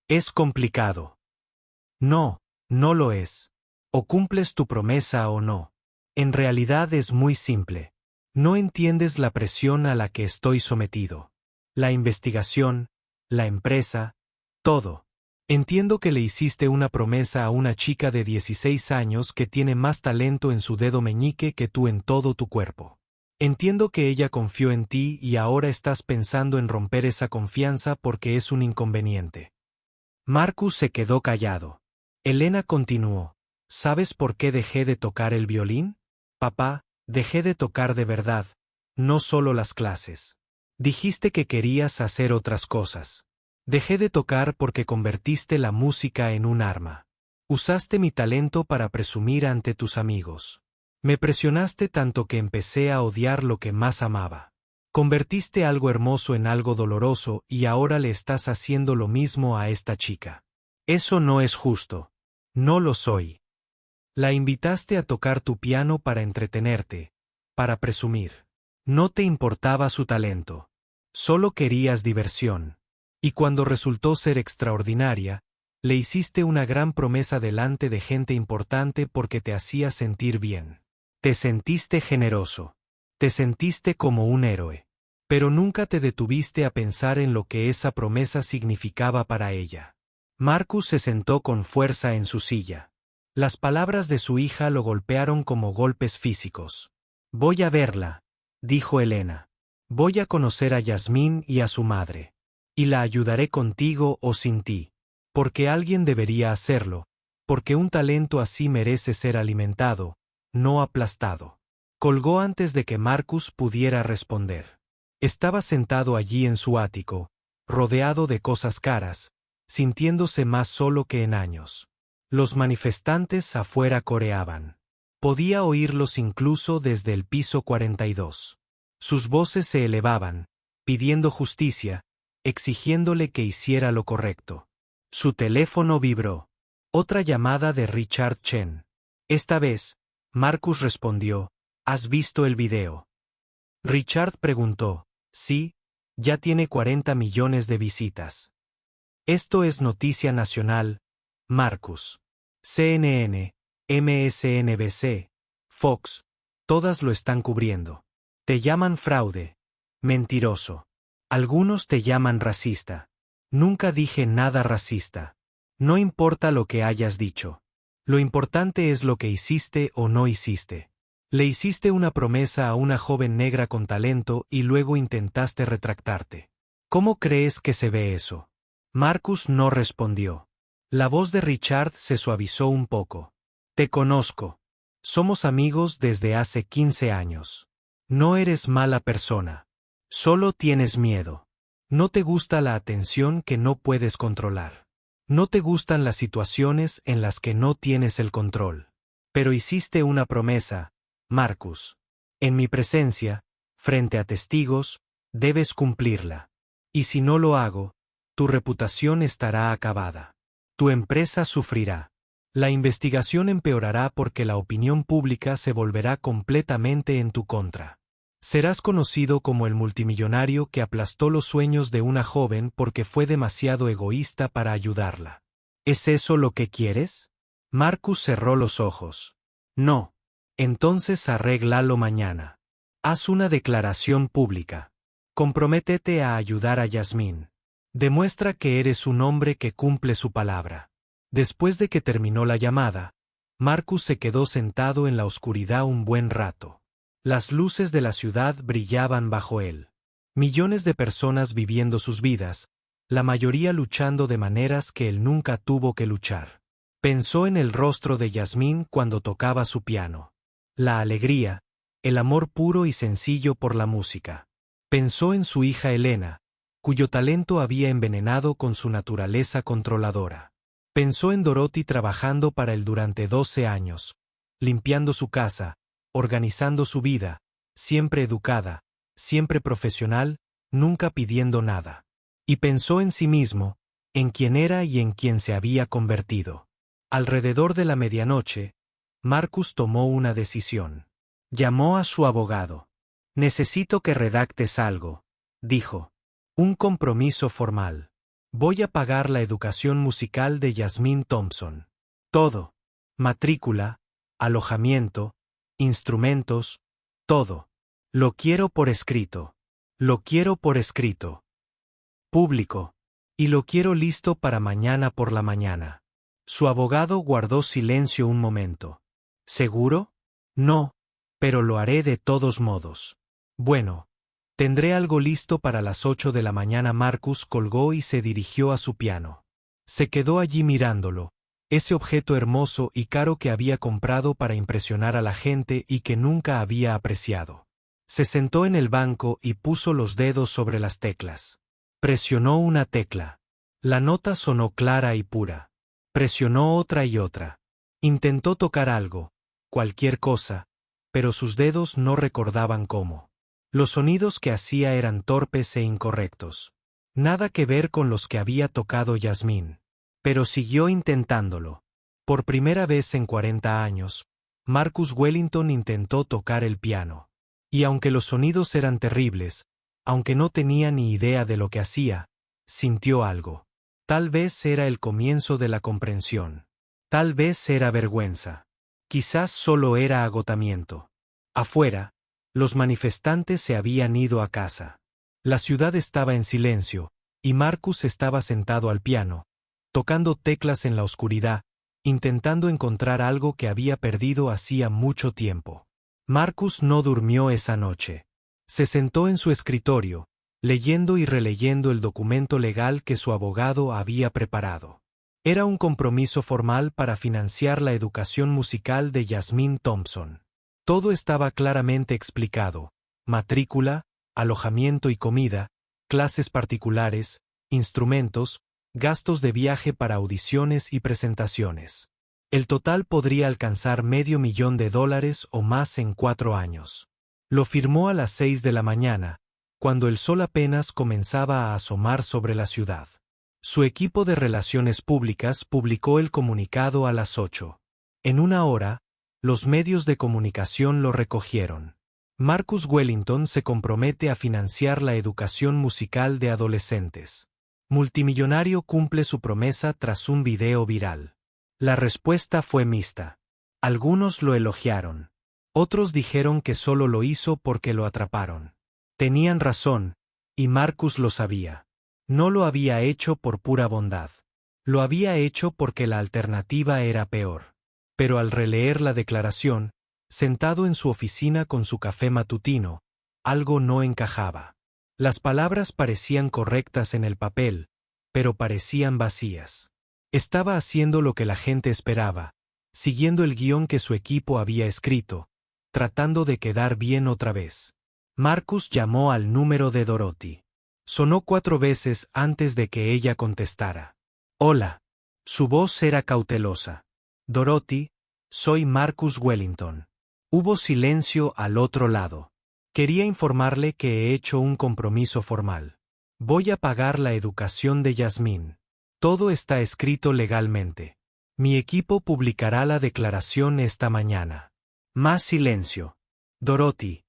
Es complicado. No, no lo es. O cumples tu promesa o no. En realidad es muy simple. No entiendes la presión a la que estoy sometido. La investigación, la empresa, todo. Entiendo que le hiciste una promesa a una chica de 16 años que tiene más talento en su dedo meñique que tú en todo tu cuerpo. Entiendo que ella confió en ti y ahora estás pensando en romper esa confianza porque es un inconveniente. Marcus se quedó callado. Elena continuó. ¿Sabes por qué dejé de tocar el violín? Papá, dejé de tocar de verdad, no solo las clases. Dijiste que querías hacer otras cosas. Dejé de tocar porque convertiste la música en un arma. Usaste mi talento para presumir ante tus amigos. Me presionaste tanto que empecé a odiar lo que más amaba. Convertiste algo hermoso en algo doloroso y ahora le estás haciendo lo mismo a esta chica. Eso no es justo. No lo soy. La invitaste a tocar tu piano para entretenerte, para presumir. No te importaba su talento. Solo querías diversión. Y cuando resultó ser extraordinaria, le hiciste una gran promesa delante de gente importante porque te hacía sentir bien. Te sentiste generoso. Te sentiste como un héroe. Pero nunca te detuviste a pensar en lo que esa promesa significaba para ella. Marcus se sentó con fuerza en su silla. Las palabras de su hija lo golpearon como golpes físicos. Voy a verla, dijo Elena. Voy a conocer a Yasmín y a su madre. Y la ayudaré contigo o sin ti. Porque alguien debería hacerlo, porque un talento así merece ser alimentado, no aplastado. Colgó antes de que Marcus pudiera responder. Estaba sentado allí en su ático, rodeado de cosas caras, sintiéndose más solo que en años. Los manifestantes afuera coreaban. Podía oírlos incluso desde el piso 42. Sus voces se elevaban, pidiendo justicia, exigiéndole que hiciera lo correcto. Su teléfono vibró. Otra llamada de Richard Chen. Esta vez, Marcus respondió, ¿has visto el video? Richard preguntó, sí, ya tiene 40 millones de visitas. Esto es noticia nacional, Marcus. CNN, MSNBC, Fox, todas lo están cubriendo. Te llaman fraude, mentiroso. Algunos te llaman racista. Nunca dije nada racista. No importa lo que hayas dicho. Lo importante es lo que hiciste o no hiciste. Le hiciste una promesa a una joven negra con talento y luego intentaste retractarte. ¿Cómo crees que se ve eso? Marcus no respondió. La voz de Richard se suavizó un poco. Te conozco. Somos amigos desde hace 15 años. No eres mala persona. Solo tienes miedo. No te gusta la atención que no puedes controlar. No te gustan las situaciones en las que no tienes el control. Pero hiciste una promesa, Marcus. En mi presencia, frente a testigos, debes cumplirla. Y si no lo hago, tu reputación estará acabada. Tu empresa sufrirá. La investigación empeorará porque la opinión pública se volverá completamente en tu contra. Serás conocido como el multimillonario que aplastó los sueños de una joven porque fue demasiado egoísta para ayudarla. ¿Es eso lo que quieres? Marcus cerró los ojos. No. Entonces arréglalo mañana. Haz una declaración pública. Comprométete a ayudar a Yasmín. Demuestra que eres un hombre que cumple su palabra. Después de que terminó la llamada, Marcus se quedó sentado en la oscuridad un buen rato. Las luces de la ciudad brillaban bajo él. Millones de personas viviendo sus vidas, la mayoría luchando de maneras que él nunca tuvo que luchar. Pensó en el rostro de Yasmín cuando tocaba su piano. La alegría, el amor puro y sencillo por la música. Pensó en su hija Elena, cuyo talento había envenenado con su naturaleza controladora. Pensó en Dorothy trabajando para él durante 12 años, limpiando su casa, organizando su vida, siempre educada, siempre profesional, nunca pidiendo nada. Y pensó en sí mismo, en quién era y en quién se había convertido. Alrededor de la medianoche, Marcus tomó una decisión. Llamó a su abogado. Necesito que redactes algo, dijo. Un compromiso formal. Voy a pagar la educación musical de Yasmín Thompson. Todo. Matrícula, alojamiento, instrumentos, todo. Lo quiero por escrito. Lo quiero por escrito. Público. Y lo quiero listo para mañana por la mañana. Su abogado guardó silencio un momento. ¿Seguro? No, pero lo haré de todos modos. Bueno. Tendré algo listo para las 8 de la mañana. Marcus colgó y se dirigió a su piano. Se quedó allí mirándolo, ese objeto hermoso y caro que había comprado para impresionar a la gente y que nunca había apreciado. Se sentó en el banco y puso los dedos sobre las teclas. Presionó una tecla. La nota sonó clara y pura. Presionó otra y otra. Intentó tocar algo, cualquier cosa, pero sus dedos no recordaban cómo. Los sonidos que hacía eran torpes e incorrectos. Nada que ver con los que había tocado Yasmín. Pero siguió intentándolo. Por primera vez en 40 años, Marcus Wellington intentó tocar el piano. Y aunque los sonidos eran terribles, aunque no tenía ni idea de lo que hacía, sintió algo. Tal vez era el comienzo de la comprensión. Tal vez era vergüenza. Quizás solo era agotamiento. Afuera, los manifestantes se habían ido a casa. La ciudad estaba en silencio, y Marcus estaba sentado al piano, tocando teclas en la oscuridad, intentando encontrar algo que había perdido hacía mucho tiempo. Marcus no durmió esa noche. Se sentó en su escritorio, leyendo y releyendo el documento legal que su abogado había preparado. Era un compromiso formal para financiar la educación musical de Yasmín Thompson. Todo estaba claramente explicado: matrícula, alojamiento y comida, clases particulares, instrumentos, gastos de viaje para audiciones y presentaciones. El total podría alcanzar $500,000 o más en 4 años. Lo firmó a las 6 de la mañana, cuando el sol apenas comenzaba a asomar sobre la ciudad. Su equipo de relaciones públicas publicó el comunicado a las 8. En una hora, los medios de comunicación lo recogieron. Marcus Wellington se compromete a financiar la educación musical de adolescentes. Multimillonario cumple su promesa tras un video viral. La respuesta fue mixta. Algunos lo elogiaron. Otros dijeron que solo lo hizo porque lo atraparon. Tenían razón, y Marcus lo sabía. No lo había hecho por pura bondad. Lo había hecho porque la alternativa era peor. Pero al releer la declaración, sentado en su oficina con su café matutino, algo no encajaba. Las palabras parecían correctas en el papel, pero parecían vacías. Estaba haciendo lo que la gente esperaba, siguiendo el guión que su equipo había escrito, tratando de quedar bien otra vez. Marcus llamó al número de Dorothy. Sonó 4 veces antes de que ella contestara. Hola. Su voz era cautelosa. Dorothy, soy Marcus Wellington. Hubo silencio al otro lado. Quería informarle que he hecho un compromiso formal. Voy a pagar la educación de Yasmín. Todo está escrito legalmente. Mi equipo publicará la declaración esta mañana. Más silencio. Dorothy,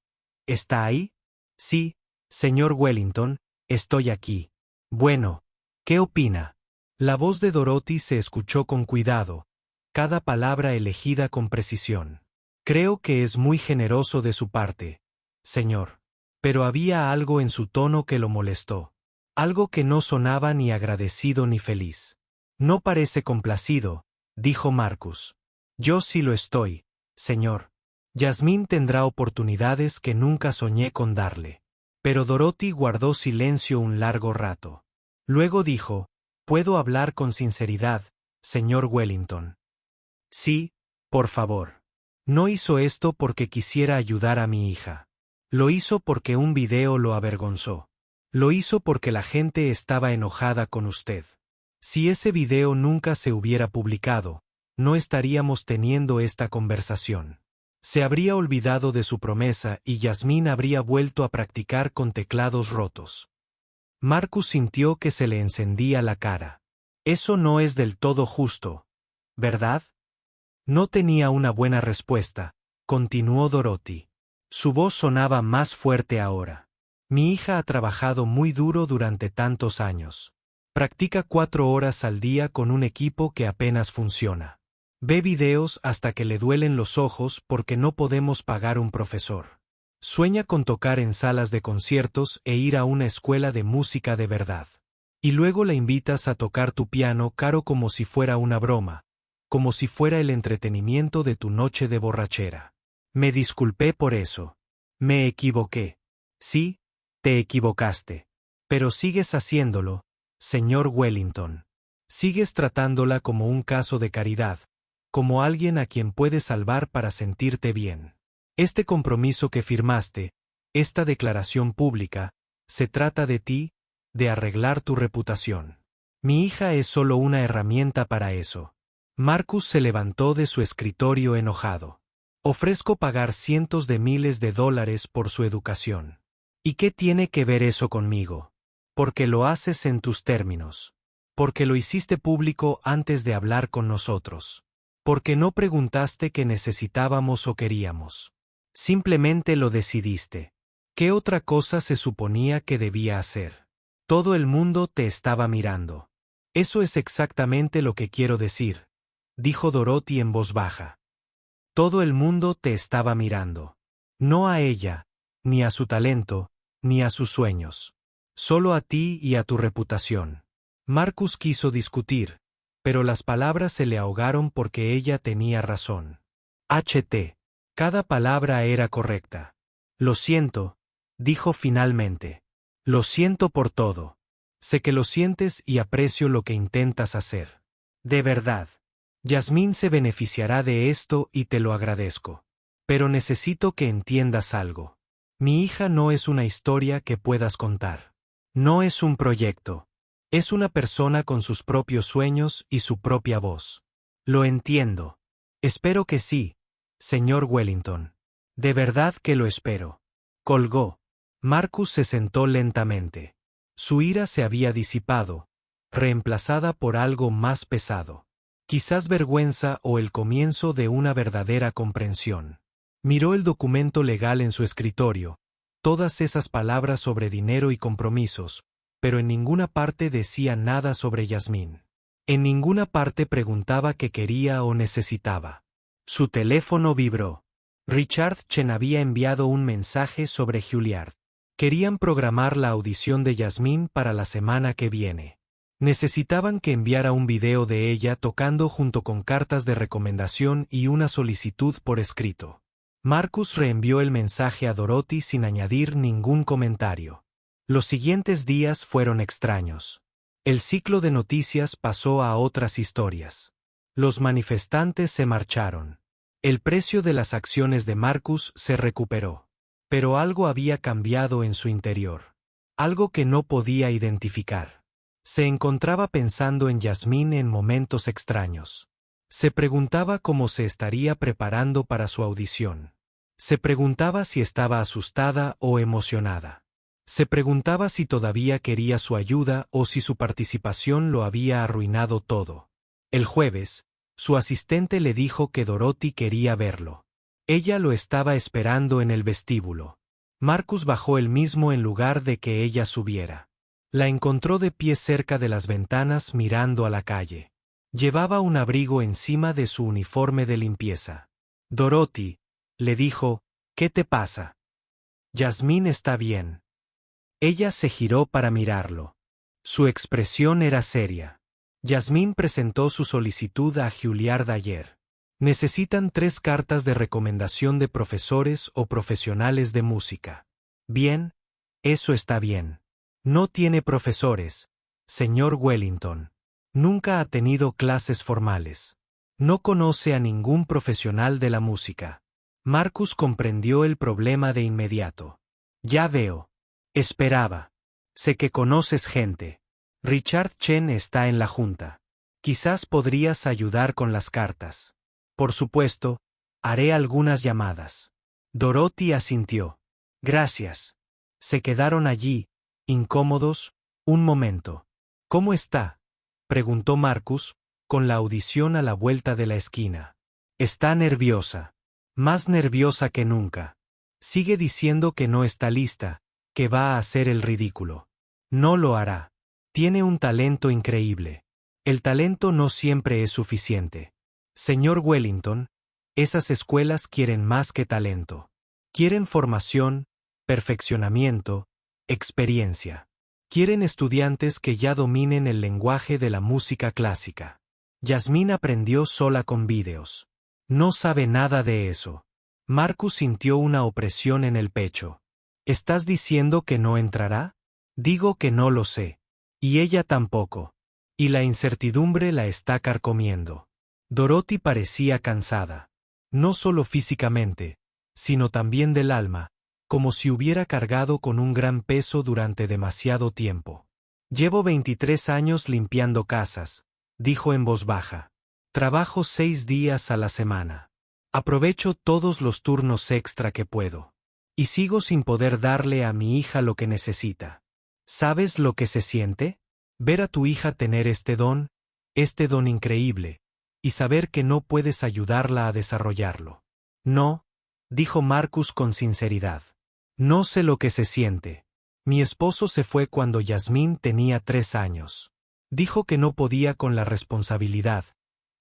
¿está ahí? Sí, señor Wellington, estoy aquí. Bueno, ¿qué opina? La voz de Dorothy se escuchó con cuidado, cada palabra elegida con precisión. Creo que es muy generoso de su parte, señor. Pero había algo en su tono que lo molestó. Algo que no sonaba ni agradecido ni feliz. No parece complacido, dijo Marcus. Yo sí lo estoy, señor. Yasmín tendrá oportunidades que nunca soñé con darle. Pero Dorothy guardó silencio un largo rato. Luego dijo: ¿puedo hablar con sinceridad, señor Wellington? Sí, por favor. No hizo esto porque quisiera ayudar a mi hija. Lo hizo porque un video lo avergonzó. Lo hizo porque la gente estaba enojada con usted. Si ese video nunca se hubiera publicado, no estaríamos teniendo esta conversación. Se habría olvidado de su promesa y Yasmín habría vuelto a practicar con teclados rotos. Marcus sintió que se le encendía la cara. Eso no es del todo justo, ¿verdad? No tenía una buena respuesta, continuó Dorothy. Su voz sonaba más fuerte ahora. Mi hija ha trabajado muy duro durante tantos años. Practica 4 horas al día con un equipo que apenas funciona. Ve videos hasta que le duelen los ojos porque no podemos pagar un profesor. Sueña con tocar en salas de conciertos e ir a una escuela de música de verdad. Y luego la invitas a tocar tu piano caro como si fuera una broma, como si fuera el entretenimiento de tu noche de borrachera. Me disculpé por eso. Me equivoqué. Sí, te equivocaste. Pero sigues haciéndolo, señor Wellington. Sigues tratándola como un caso de caridad, como alguien a quien puedes salvar para sentirte bien. Este compromiso que firmaste, esta declaración pública, se trata de ti, de arreglar tu reputación. Mi hija es solo una herramienta para eso. Marcus se levantó de su escritorio enojado. Ofrezco pagar cientos de miles de dólares por su educación. ¿Y qué tiene que ver eso conmigo? Porque lo haces en tus términos. Porque lo hiciste público antes de hablar con nosotros. Porque no preguntaste qué necesitábamos o queríamos. Simplemente lo decidiste. ¿Qué otra cosa se suponía que debía hacer? Todo el mundo te estaba mirando. Eso es exactamente lo que quiero decir, dijo Dorothy en voz baja. Todo el mundo te estaba mirando. No a ella, ni a su talento, ni a sus sueños. Solo a ti y a tu reputación. Marcus quiso discutir, pero las palabras se le ahogaron porque ella tenía razón. Cada palabra era correcta. Lo siento, dijo finalmente. Lo siento por todo. Sé que lo sientes y aprecio lo que intentas hacer. De verdad. Yasmín se beneficiará de esto y te lo agradezco. Pero necesito que entiendas algo. Mi hija no es una historia que puedas contar. No es un proyecto. Es una persona con sus propios sueños y su propia voz. Lo entiendo. Espero que sí, señor Wellington. De verdad que lo espero. Colgó. Marcus se sentó lentamente. Su ira se había disipado, reemplazada por algo más pesado. Quizás vergüenza o el comienzo de una verdadera comprensión. Miró el documento legal en su escritorio, todas esas palabras sobre dinero y compromisos, pero en ninguna parte decía nada sobre Yasmín. En ninguna parte preguntaba qué quería o necesitaba. Su teléfono vibró. Richard Chen había enviado un mensaje sobre Juilliard. Querían programar la audición de Yasmín para la semana que viene. Necesitaban que enviara un video de ella tocando junto con cartas de recomendación y una solicitud por escrito. Marcus reenvió el mensaje a Dorothy sin añadir ningún comentario. Los siguientes días fueron extraños. El ciclo de noticias pasó a otras historias. Los manifestantes se marcharon. El precio de las acciones de Marcus se recuperó. Pero algo había cambiado en su interior. Algo que no podía identificar. Se encontraba pensando en Yasmín en momentos extraños. Se preguntaba cómo se estaría preparando para su audición. Se preguntaba si estaba asustada o emocionada. Se preguntaba si todavía quería su ayuda o si su participación lo había arruinado todo. El jueves, su asistente le dijo que Dorothy quería verlo. Ella lo estaba esperando en el vestíbulo. Marcus bajó él mismo en lugar de que ella subiera. La encontró de pie cerca de las ventanas mirando a la calle. Llevaba un abrigo encima de su uniforme de limpieza. Dorothy, le dijo, ¿qué te pasa? Yasmín está bien. Ella se giró para mirarlo. Su expresión era seria. Yasmín presentó su solicitud a Juilliard ayer. Necesitan 3 cartas de recomendación de profesores o profesionales de música. Bien, eso está bien. No tiene profesores, señor Wellington. Nunca ha tenido clases formales. No conoce a ningún profesional de la música. Marcus comprendió el problema de inmediato. Ya veo. Esperaba. Sé que conoces gente. Richard Chen está en la junta. Quizás podrías ayudar con las cartas. Por supuesto, haré algunas llamadas. Dorothy asintió. Gracias. Se quedaron allí, incómodos, un momento. ¿Cómo está?, preguntó Marcus, con la audición a la vuelta de la esquina. Está nerviosa. Más nerviosa que nunca. Sigue diciendo que no está lista, que va a hacer el ridículo. No lo hará. Tiene un talento increíble. El talento no siempre es suficiente. Señor Wellington, esas escuelas quieren más que talento. Quieren formación, perfeccionamiento, experiencia. Quieren estudiantes que ya dominen el lenguaje de la música clásica. Yasmín aprendió sola con vídeos. No sabe nada de eso. Marcus sintió una opresión en el pecho. ¿Estás diciendo que no entrará? Digo que no lo sé. Y ella tampoco. Y la incertidumbre la está carcomiendo. Dorothy parecía cansada. No solo físicamente, sino también del alma, como si hubiera cargado con un gran peso durante demasiado tiempo. Llevo 23 años limpiando casas, dijo en voz baja. Trabajo 6 días a la semana. Aprovecho todos los turnos extra que puedo. Y sigo sin poder darle a mi hija lo que necesita. ¿Sabes lo que se siente? Ver a tu hija tener este don increíble, y saber que no puedes ayudarla a desarrollarlo. No, dijo Marcus con sinceridad. No sé lo que se siente. Mi esposo se fue cuando Yasmín tenía 3 años. Dijo que no podía con la responsabilidad,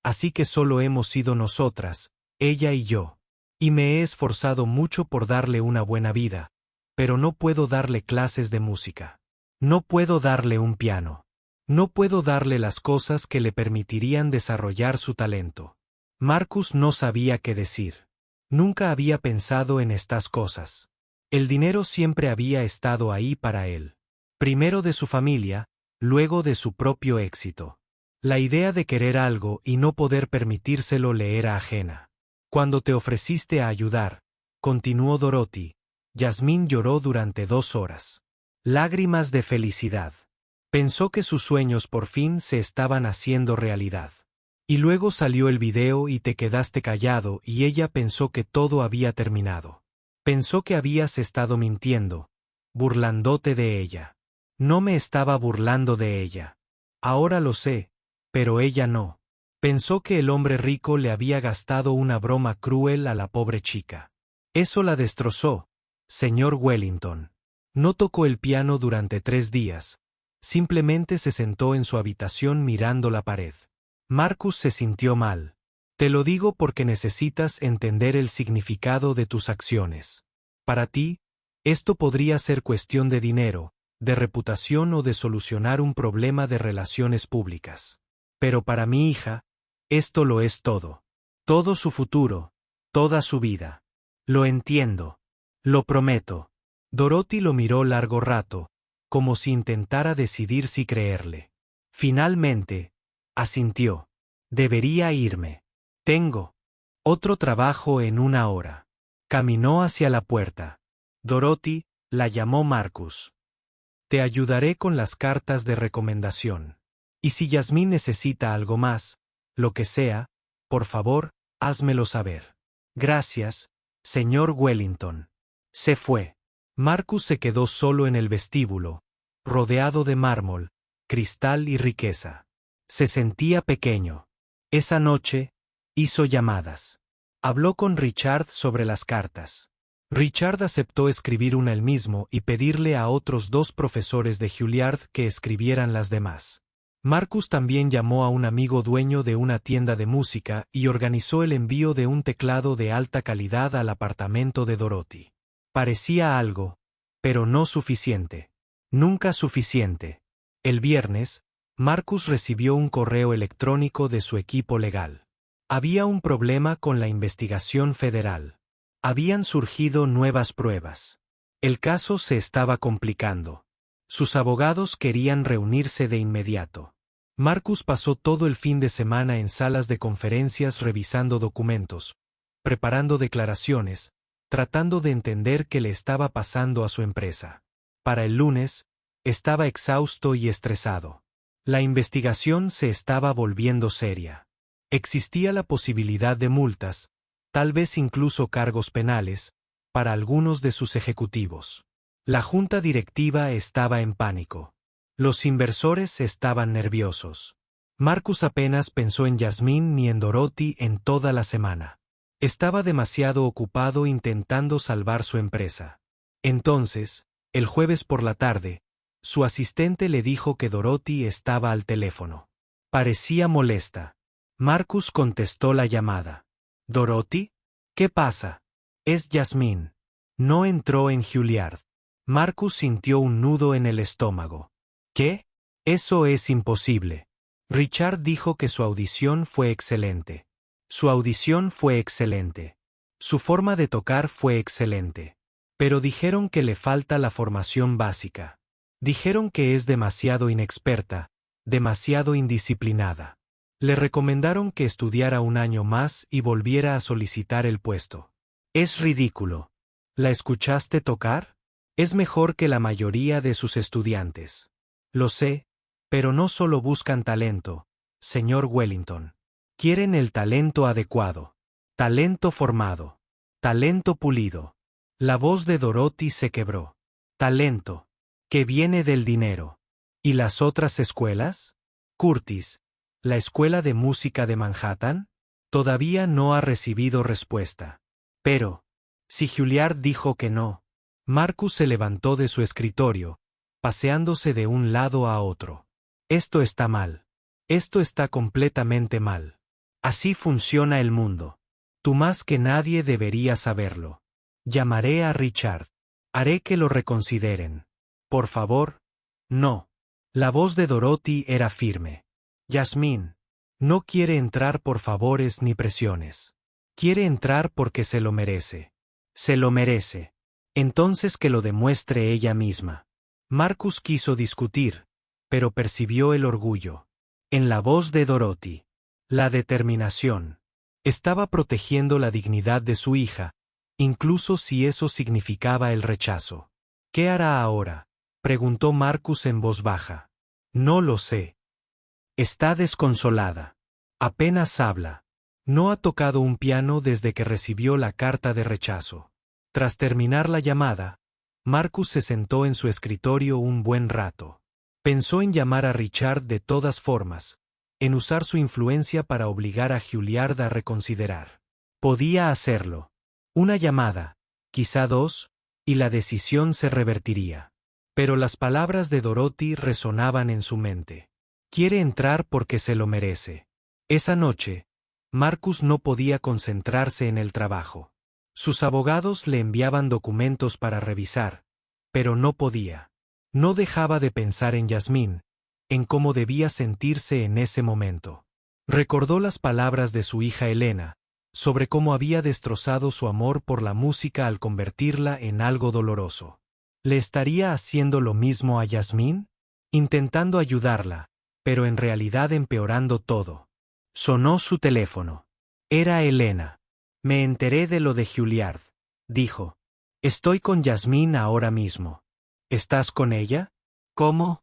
así que solo hemos sido nosotras, ella y yo. Y me he esforzado mucho por darle una buena vida, pero no puedo darle clases de música. No puedo darle un piano. No puedo darle las cosas que le permitirían desarrollar su talento. Marcus no sabía qué decir. Nunca había pensado en estas cosas. El dinero siempre había estado ahí para él. Primero de su familia, luego de su propio éxito. La idea de querer algo y no poder permitírselo le era ajena. Cuando te ofreciste a ayudar, continuó Dorothy, Yasmín lloró durante 2 horas. Lágrimas de felicidad. Pensó que sus sueños por fin se estaban haciendo realidad. Y luego salió el video y te quedaste callado y ella pensó que todo había terminado. Pensó que habías estado mintiendo, burlándote de ella. No me estaba burlando de ella. Ahora lo sé, pero ella no. Pensó que el hombre rico le había gastado una broma cruel a la pobre chica. Eso la destrozó, señor Wellington. No tocó el piano durante 3 días. Simplemente se sentó en su habitación mirando la pared. Marcus se sintió mal. Te lo digo porque necesitas entender el significado de tus acciones. Para ti, esto podría ser cuestión de dinero, de reputación o de solucionar un problema de relaciones públicas. Pero para mi hija, esto lo es todo. Todo su futuro, toda su vida. Lo entiendo. Lo prometo. Dorothy lo miró largo rato, como si intentara decidir si creerle. Finalmente, asintió. Debería irme. Tengo otro trabajo en 1 hora. Caminó hacia la puerta. Dorothy, la llamó Marcus. Te ayudaré con las cartas de recomendación. Y si Yasmín necesita algo más, lo que sea, por favor, házmelo saber. Gracias, señor Wellington. Se fue. Marcus se quedó solo en el vestíbulo, rodeado de mármol, cristal y riqueza. Se sentía pequeño. Esa noche, hizo llamadas. Habló con Richard sobre las cartas. Richard aceptó escribir una él mismo y pedirle a otros 2 profesores de Juilliard que escribieran las demás. Marcus también llamó a un amigo dueño de una tienda de música y organizó el envío de un teclado de alta calidad al apartamento de Dorothy. Parecía algo, pero no suficiente. Nunca suficiente. El viernes, Marcus recibió un correo electrónico de su equipo legal. Había un problema con la investigación federal. Habían surgido nuevas pruebas. El caso se estaba complicando. Sus abogados querían reunirse de inmediato. Marcus pasó todo el fin de semana en salas de conferencias revisando documentos, preparando declaraciones, tratando de entender qué le estaba pasando a su empresa. Para el lunes, estaba exhausto y estresado. La investigación se estaba volviendo seria. Existía la posibilidad de multas, tal vez incluso cargos penales, para algunos de sus ejecutivos. La junta directiva estaba en pánico. Los inversores estaban nerviosos. Marcus apenas pensó en Yasmín ni en Dorothy en toda la semana. Estaba demasiado ocupado intentando salvar su empresa. Entonces, el jueves por la tarde, su asistente le dijo que Dorothy estaba al teléfono. Parecía molesta. Marcus contestó la llamada. ¿Dorothy? ¿Qué pasa? Es Yasmín. No entró en Juilliard. Marcus sintió un nudo en el estómago. ¿Qué? Eso es imposible. Richard dijo que su audición fue excelente. Su audición fue excelente. Su forma de tocar fue excelente. Pero dijeron que le falta la formación básica. Dijeron que es demasiado inexperta, demasiado indisciplinada. Le recomendaron que estudiara un año más y volviera a solicitar el puesto. Es ridículo. ¿La escuchaste tocar? Es mejor que la mayoría de sus estudiantes. Lo sé, pero no solo buscan talento, señor Wellington. Quieren el talento adecuado. Talento formado. Talento pulido. La voz de Dorothy se quebró. Talento. Que viene del dinero. ¿Y las otras escuelas? Curtis, ¿la escuela de música de Manhattan? Todavía no ha recibido respuesta. Pero, si Juilliard dijo que no. Marcus se levantó de su escritorio, paseándose de un lado a otro. Esto está mal. Esto está completamente mal. Así funciona el mundo. Tú más que nadie deberías saberlo. Llamaré a Richard. Haré que lo reconsideren. Por favor, no. La voz de Dorothy era firme. Yasmín, no quiere entrar por favores ni presiones. Quiere entrar porque se lo merece. Se lo merece. Entonces que lo demuestre ella misma. Marcus quiso discutir, pero percibió el orgullo. En la voz de Dorothy. La determinación. Estaba protegiendo la dignidad de su hija, incluso si eso significaba el rechazo. ¿Qué hará ahora?, preguntó Marcus en voz baja. No lo sé. Está desconsolada. Apenas habla. No ha tocado un piano desde que recibió la carta de rechazo. Tras terminar la llamada, Marcus se sentó en su escritorio un buen rato. Pensó en llamar a Richard de todas formas, en usar su influencia para obligar a Juilliard a reconsiderar. Podía hacerlo. Una llamada, quizá dos, y la decisión se revertiría. Pero las palabras de Dorothy resonaban en su mente. Quiere entrar porque se lo merece. Esa noche, Marcus no podía concentrarse en el trabajo. Sus abogados le enviaban documentos para revisar, pero no podía. No dejaba de pensar en Yasmín, en cómo debía sentirse en ese momento. Recordó las palabras de su hija Elena, sobre cómo había destrozado su amor por la música al convertirla en algo doloroso. ¿Le estaría haciendo lo mismo a Yasmín? Intentando ayudarla, pero en realidad empeorando todo. Sonó su teléfono. Era Elena. Me enteré de lo de Juilliard, dijo. Estoy con Yasmín ahora mismo. ¿Estás con ella? ¿Cómo?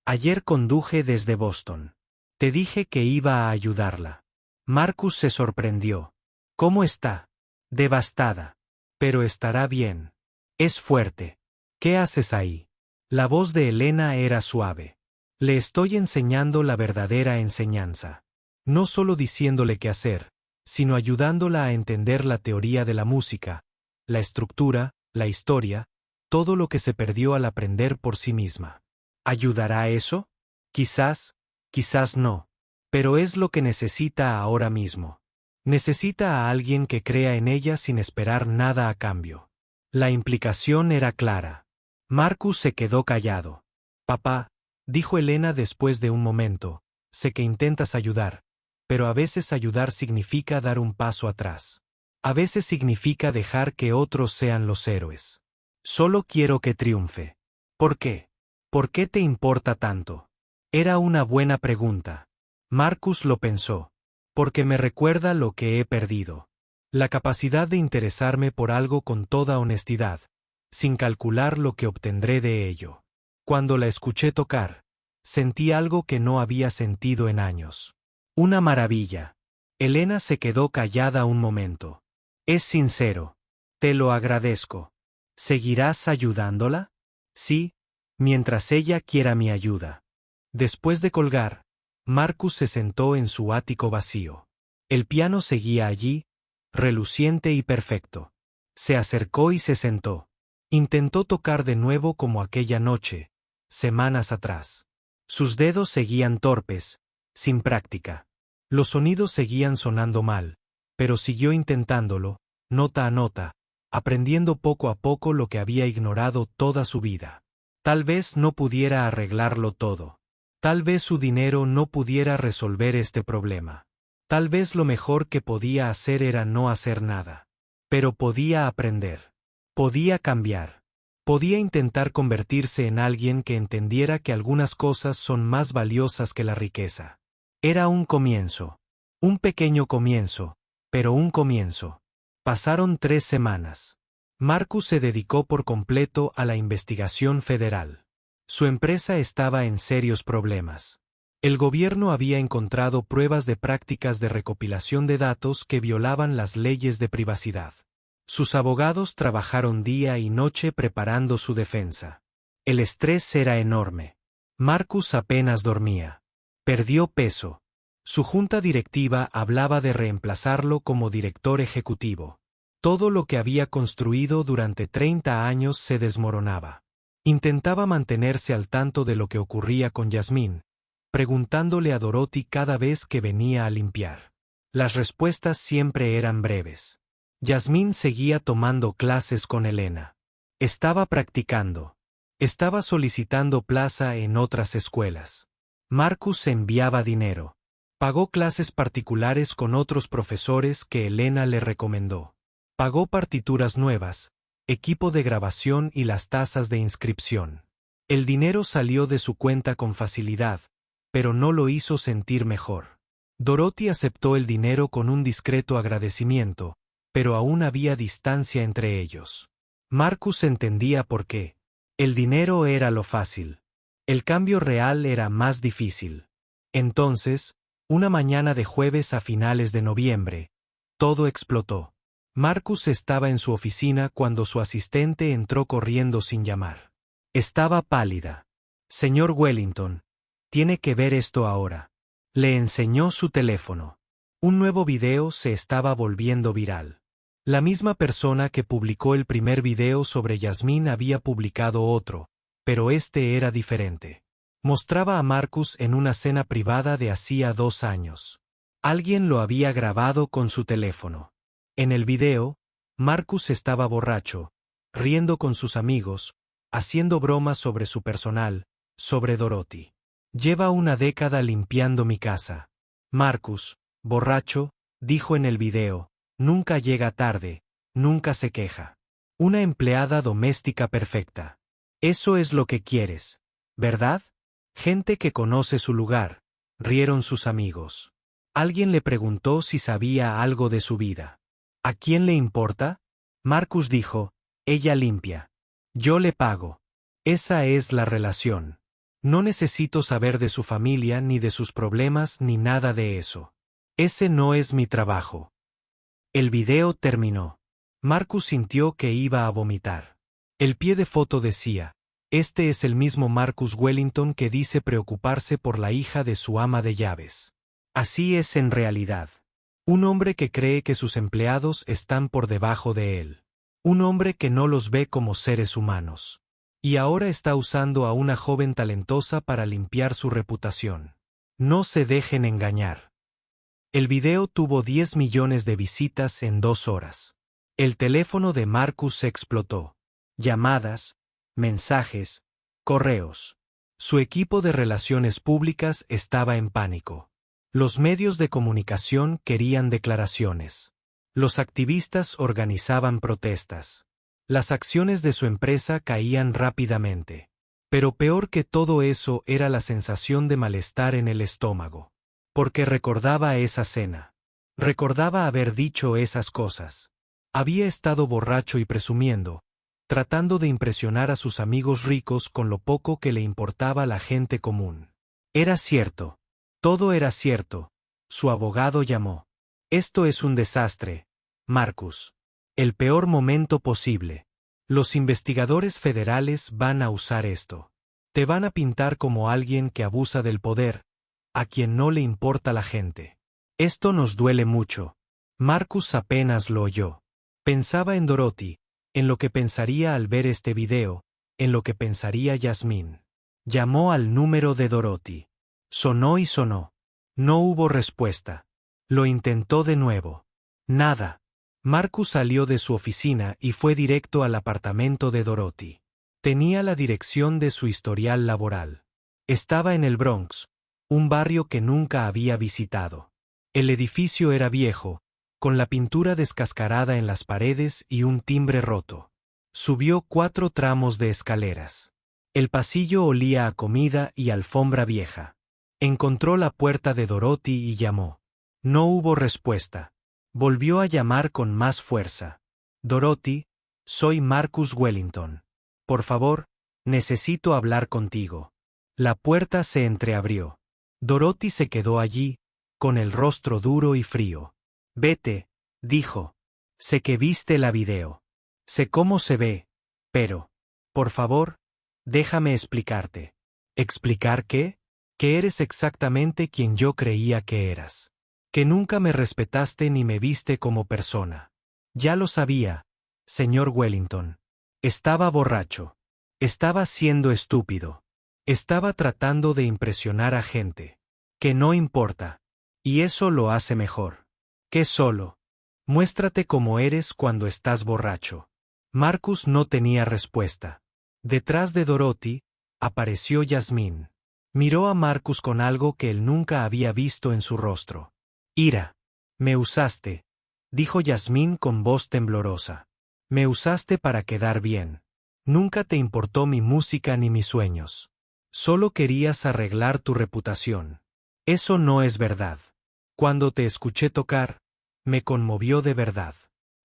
Ayer conduje desde Boston. Te dije que iba a ayudarla. Marcus se sorprendió. ¿Cómo está? Devastada. Pero estará bien. Es fuerte. ¿Qué haces ahí? La voz de Elena era suave. Le estoy enseñando la verdadera enseñanza. No solo diciéndole qué hacer, sino ayudándola a entender la teoría de la música, la estructura, la historia, todo lo que se perdió al aprender por sí misma. ¿Ayudará eso? Quizás, quizás no. Pero es lo que necesita ahora mismo. Necesita a alguien que crea en ella sin esperar nada a cambio. La implicación era clara. Marcus se quedó callado. Papá, dijo Elena después de un momento, sé que intentas ayudar, pero a veces ayudar significa dar un paso atrás. A veces significa dejar que otros sean los héroes. Solo quiero que triunfe. ¿Por qué? ¿Por qué te importa tanto? Era una buena pregunta. Marcus lo pensó. Porque me recuerda lo que he perdido. La capacidad de interesarme por algo con toda honestidad, sin calcular lo que obtendré de ello. Cuando la escuché tocar, sentí algo que no había sentido en años. Una maravilla. Elena se quedó callada un momento. Es sincero. Te lo agradezco. ¿Seguirás ayudándola? Sí, mientras ella quiera mi ayuda. Después de colgar, Marcus se sentó en su ático vacío. El piano seguía allí, reluciente y perfecto. Se acercó y se sentó. Intentó tocar de nuevo como aquella noche, semanas atrás. Sus dedos seguían torpes, sin práctica. Los sonidos seguían sonando mal, pero siguió intentándolo, nota a nota, aprendiendo poco a poco lo que había ignorado toda su vida. Tal vez no pudiera arreglarlo todo. Tal vez su dinero no pudiera resolver este problema. Tal vez lo mejor que podía hacer era no hacer nada. Pero podía aprender. Podía cambiar. Podía intentar convertirse en alguien que entendiera que algunas cosas son más valiosas que la riqueza. Era un comienzo. Un pequeño comienzo, pero un comienzo. Pasaron 3 semanas. Marcus se dedicó por completo a la investigación federal. Su empresa estaba en serios problemas. El gobierno había encontrado pruebas de prácticas de recopilación de datos que violaban las leyes de privacidad. Sus abogados trabajaron día y noche preparando su defensa. El estrés era enorme. Marcus apenas dormía. Perdió peso. Su junta directiva hablaba de reemplazarlo como director ejecutivo. Todo lo que había construido durante 30 años se desmoronaba. Intentaba mantenerse al tanto de lo que ocurría con Yasmín, preguntándole a Dorothy cada vez que venía a limpiar. Las respuestas siempre eran breves. Yasmín seguía tomando clases con Elena. Estaba practicando. Estaba solicitando plaza en otras escuelas. Marcus enviaba dinero. Pagó clases particulares con otros profesores que Elena le recomendó. Pagó partituras nuevas, equipo de grabación y las tasas de inscripción. El dinero salió de su cuenta con facilidad, pero no lo hizo sentir mejor. Dorothy aceptó el dinero con un discreto agradecimiento, pero aún había distancia entre ellos. Marcus entendía por qué. El dinero era lo fácil. El cambio real era más difícil. Entonces, una mañana de jueves a finales de noviembre, todo explotó. Marcus estaba en su oficina cuando su asistente entró corriendo sin llamar. Estaba pálida. Señor Wellington, tiene que ver esto ahora. Le enseñó su teléfono. Un nuevo video se estaba volviendo viral. La misma persona que publicó el primer video sobre Yasmín había publicado otro, pero este era diferente. Mostraba a Marcus en una cena privada de hacía 2 años. Alguien lo había grabado con su teléfono. En el video, Marcus estaba borracho, riendo con sus amigos, haciendo bromas sobre su personal, sobre Dorothy. Lleva una década limpiando mi casa. Marcus, borracho, dijo en el video, nunca llega tarde, nunca se queja. Una empleada doméstica perfecta. Eso es lo que quieres, ¿verdad? Gente que conoce su lugar, rieron sus amigos. Alguien le preguntó si sabía algo de su vida. ¿A quién le importa? Marcus dijo, ella limpia. Yo le pago. Esa es la relación. No necesito saber de su familia ni de sus problemas ni nada de eso. Ese no es mi trabajo. El video terminó. Marcus sintió que iba a vomitar. El pie de foto decía, este es el mismo Marcus Wellington que dice preocuparse por la hija de su ama de llaves. Así es en realidad. Un hombre que cree que sus empleados están por debajo de él. Un hombre que no los ve como seres humanos. Y ahora está usando a una joven talentosa para limpiar su reputación. No se dejen engañar. El video tuvo 10 millones de visitas en 2 horas. El teléfono de Marcus explotó. Llamadas, mensajes, correos. Su equipo de relaciones públicas estaba en pánico. Los medios de comunicación querían declaraciones. Los activistas organizaban protestas. Las acciones de su empresa caían rápidamente. Pero peor que todo eso era la sensación de malestar en el estómago. Porque recordaba esa cena. Recordaba haber dicho esas cosas. Había estado borracho y presumiendo, tratando de impresionar a sus amigos ricos con lo poco que le importaba a la gente común. Era cierto. Todo era cierto. Su abogado llamó. Esto es un desastre, Marcus. El peor momento posible. Los investigadores federales van a usar esto. Te van a pintar como alguien que abusa del poder, a quien no le importa la gente. Esto nos duele mucho. Marcus apenas lo oyó. Pensaba en Dorothy, en lo que pensaría al ver este video, en lo que pensaría Yasmín. Llamó al número de Dorothy. Sonó y sonó. No hubo respuesta. Lo intentó de nuevo. Nada. Marcus salió de su oficina y fue directo al apartamento de Dorothy. Tenía la dirección de su historial laboral. Estaba en el Bronx, un barrio que nunca había visitado. El edificio era viejo, con la pintura descascarada en las paredes y un timbre roto. Subió 4 tramos de escaleras. El pasillo olía a comida y alfombra vieja. Encontró la puerta de Dorothy y llamó. No hubo respuesta. Volvió a llamar con más fuerza. Dorothy, soy Marcus Wellington. Por favor, necesito hablar contigo. La puerta se entreabrió. Dorothy se quedó allí, con el rostro duro y frío. Vete, dijo. Sé que viste la video. Sé cómo se ve, pero, por favor, déjame explicarte. ¿Explicar qué? Que eres exactamente quien yo creía que eras. Que nunca me respetaste ni me viste como persona. Ya lo sabía, señor Wellington. Estaba borracho. Estaba siendo estúpido. Estaba tratando de impresionar a gente. Que no importa. Y eso lo hace mejor. Que solo. Muéstrate como eres cuando estás borracho. Marcus no tenía respuesta. Detrás de Dorothy, apareció Yasmín. Miró a Marcus con algo que él nunca había visto en su rostro. Ira. Me usaste, dijo Yasmín con voz temblorosa. Me usaste para quedar bien. Nunca te importó mi música ni mis sueños. Solo querías arreglar tu reputación. Eso no es verdad. Cuando te escuché tocar, me conmovió de verdad.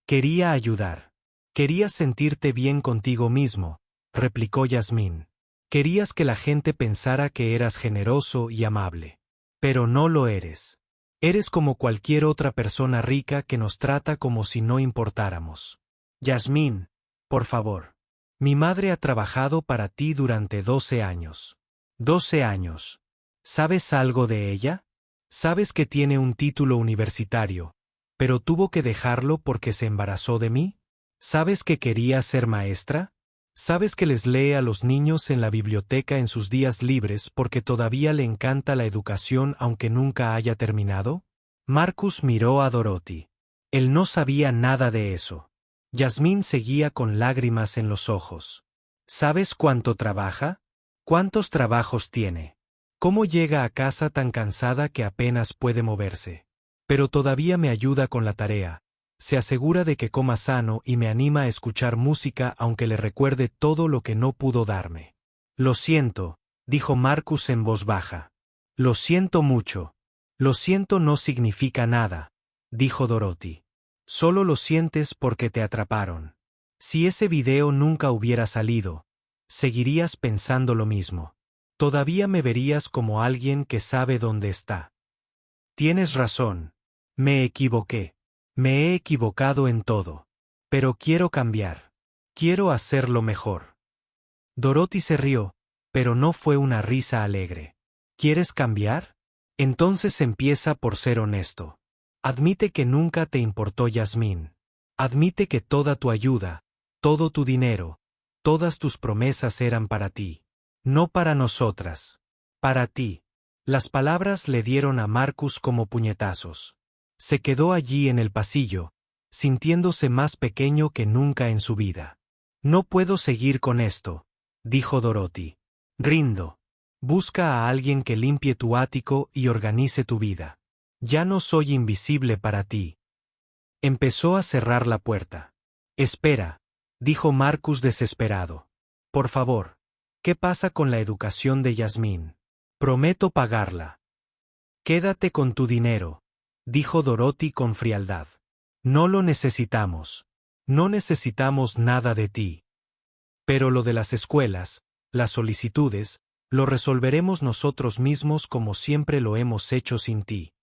Quería ayudar. Querías sentirte bien contigo mismo, replicó Yasmín. Querías que la gente pensara que eras generoso y amable. Pero no lo eres. Eres como cualquier otra persona rica que nos trata como si no importáramos. Yasmín, por favor. Mi madre ha trabajado para ti durante 12 años. 12 años. ¿Sabes algo de ella? Sabes que tiene un título universitario, pero tuvo que dejarlo porque se embarazó de mí. ¿Sabes que quería ser maestra? ¿Sabes que les lee a los niños en la biblioteca en sus días libres porque todavía le encanta la educación aunque nunca haya terminado? Marcus miró a Dorothy. Él no sabía nada de eso. Yasmín seguía con lágrimas en los ojos. ¿Sabes cuánto trabaja? ¿Cuántos trabajos tiene? ¿Cómo llega a casa tan cansada que apenas puede moverse? Pero todavía me ayuda con la tarea. Se asegura de que coma sano y me anima a escuchar música aunque le recuerde todo lo que no pudo darme. Lo siento, dijo Marcus en voz baja. Lo siento mucho. Lo siento no significa nada, dijo Dorothy. Solo lo sientes porque te atraparon. Si ese video nunca hubiera salido, seguirías pensando lo mismo. Todavía me verías como alguien que sabe dónde está. Tienes razón. Me equivoqué. Me he equivocado en todo. Pero quiero cambiar. Quiero hacerlo mejor. Dorothy se rió, pero no fue una risa alegre. ¿Quieres cambiar? Entonces empieza por ser honesto. Admite que nunca te importó Yasmín. Admite que toda tu ayuda, todo tu dinero, todas tus promesas eran para ti. No para nosotras. Para ti. Las palabras le dieron a Marcus como puñetazos. Se quedó allí en el pasillo, sintiéndose más pequeño que nunca en su vida. No puedo seguir con esto, dijo Dorothy. Rindo. Busca a alguien que limpie tu ático y organice tu vida. Ya no soy invisible para ti. Empezó a cerrar la puerta. Espera, dijo Marcus desesperado. Por favor, ¿qué pasa con la educación de Yasmín? Prometo pagarla. Quédate con tu dinero, dijo Dorothy con frialdad. No lo necesitamos. No necesitamos nada de ti. Pero lo de las escuelas, las solicitudes, lo resolveremos nosotros mismos como siempre lo hemos hecho sin ti.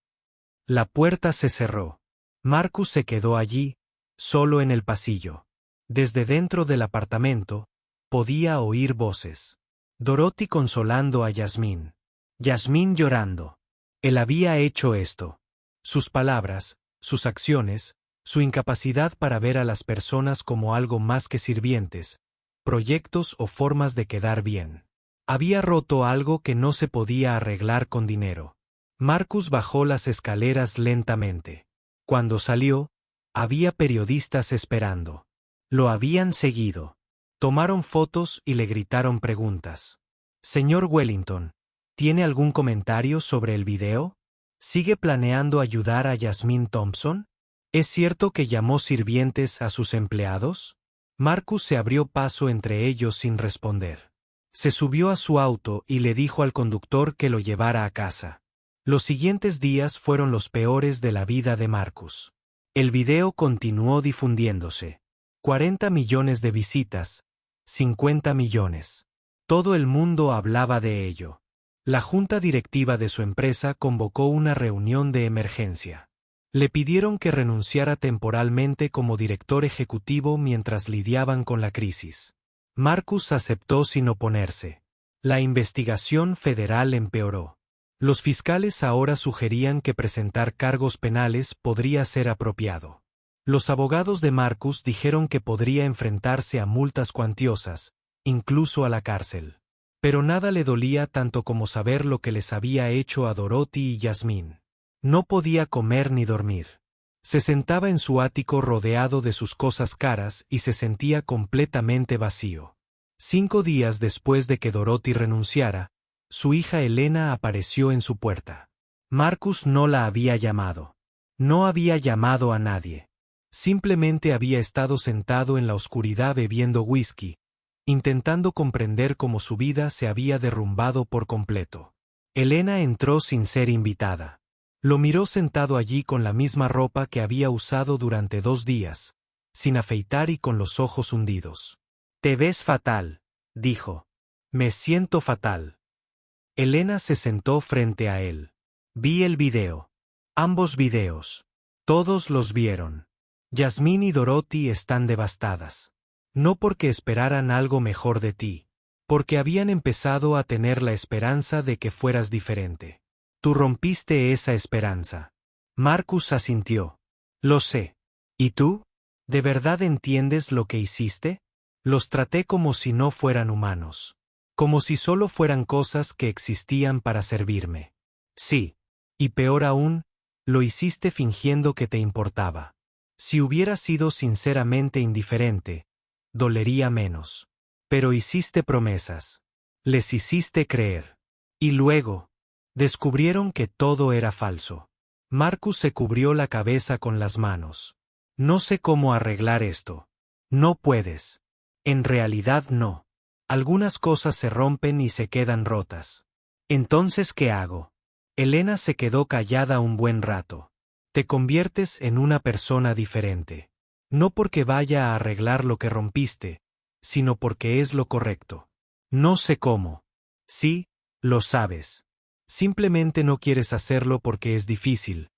La puerta se cerró. Marcus se quedó allí, solo en el pasillo. Desde dentro del apartamento, podía oír voces. Dorothy consolando a Yasmín. Yasmín llorando. Él había hecho esto. Sus palabras, sus acciones, su incapacidad para ver a las personas como algo más que sirvientes, proyectos o formas de quedar bien. Había roto algo que no se podía arreglar con dinero. Marcus bajó las escaleras lentamente. Cuando salió, había periodistas esperando. Lo habían seguido. Tomaron fotos y le gritaron preguntas. Señor Wellington, ¿tiene algún comentario sobre el video? ¿Sigue planeando ayudar a Jasmine Thompson? ¿Es cierto que llamó sirvientes a sus empleados? Marcus se abrió paso entre ellos sin responder. Se subió a su auto y le dijo al conductor que lo llevara a casa. Los siguientes días fueron los peores de la vida de Marcus. El video continuó difundiéndose. 40 millones de visitas, 50 millones. Todo el mundo hablaba de ello. La junta directiva de su empresa convocó una reunión de emergencia. Le pidieron que renunciara temporalmente como director ejecutivo mientras lidiaban con la crisis. Marcus aceptó sin oponerse. La investigación federal empeoró. Los fiscales ahora sugerían que presentar cargos penales podría ser apropiado. Los abogados de Marcus dijeron que podría enfrentarse a multas cuantiosas, incluso a la cárcel. Pero nada le dolía tanto como saber lo que les había hecho a Dorothy y Jasmine. No podía comer ni dormir. Se sentaba en su ático rodeado de sus cosas caras y se sentía completamente vacío. 5 días después de que Dorothy renunciara, su hija Elena apareció en su puerta. Marcus no la había llamado. No había llamado a nadie. Simplemente había estado sentado en la oscuridad bebiendo whisky, intentando comprender cómo su vida se había derrumbado por completo. Elena entró sin ser invitada. Lo miró sentado allí con la misma ropa que había usado durante 2 días, sin afeitar y con los ojos hundidos. «Te ves fatal», dijo. «Me siento fatal». Elena se sentó frente a él. «Vi el video. Ambos videos. Todos los vieron. Jasmine y Dorothy están devastadas. No porque esperaran algo mejor de ti, porque habían empezado a tener la esperanza de que fueras diferente. Tú rompiste esa esperanza». Marcus asintió. «Lo sé. ¿Y tú? ¿De verdad entiendes lo que hiciste? Los traté como si no fueran humanos. Como si solo fueran cosas que existían para servirme. Sí. Y peor aún, lo hiciste fingiendo que te importaba. Si hubieras sido sinceramente indiferente, dolería menos. Pero hiciste promesas. Les hiciste creer. Y luego, descubrieron que todo era falso». Marcus se cubrió la cabeza con las manos. «No sé cómo arreglar esto». «No puedes. En realidad no. Algunas cosas se rompen y se quedan rotas». «¿Entonces qué hago?» Elena se quedó callada un buen rato. «Te conviertes en una persona diferente. No porque vaya a arreglar lo que rompiste, sino porque es lo correcto. No sé cómo. Sí, lo sabes. Simplemente no quieres hacerlo porque es difícil.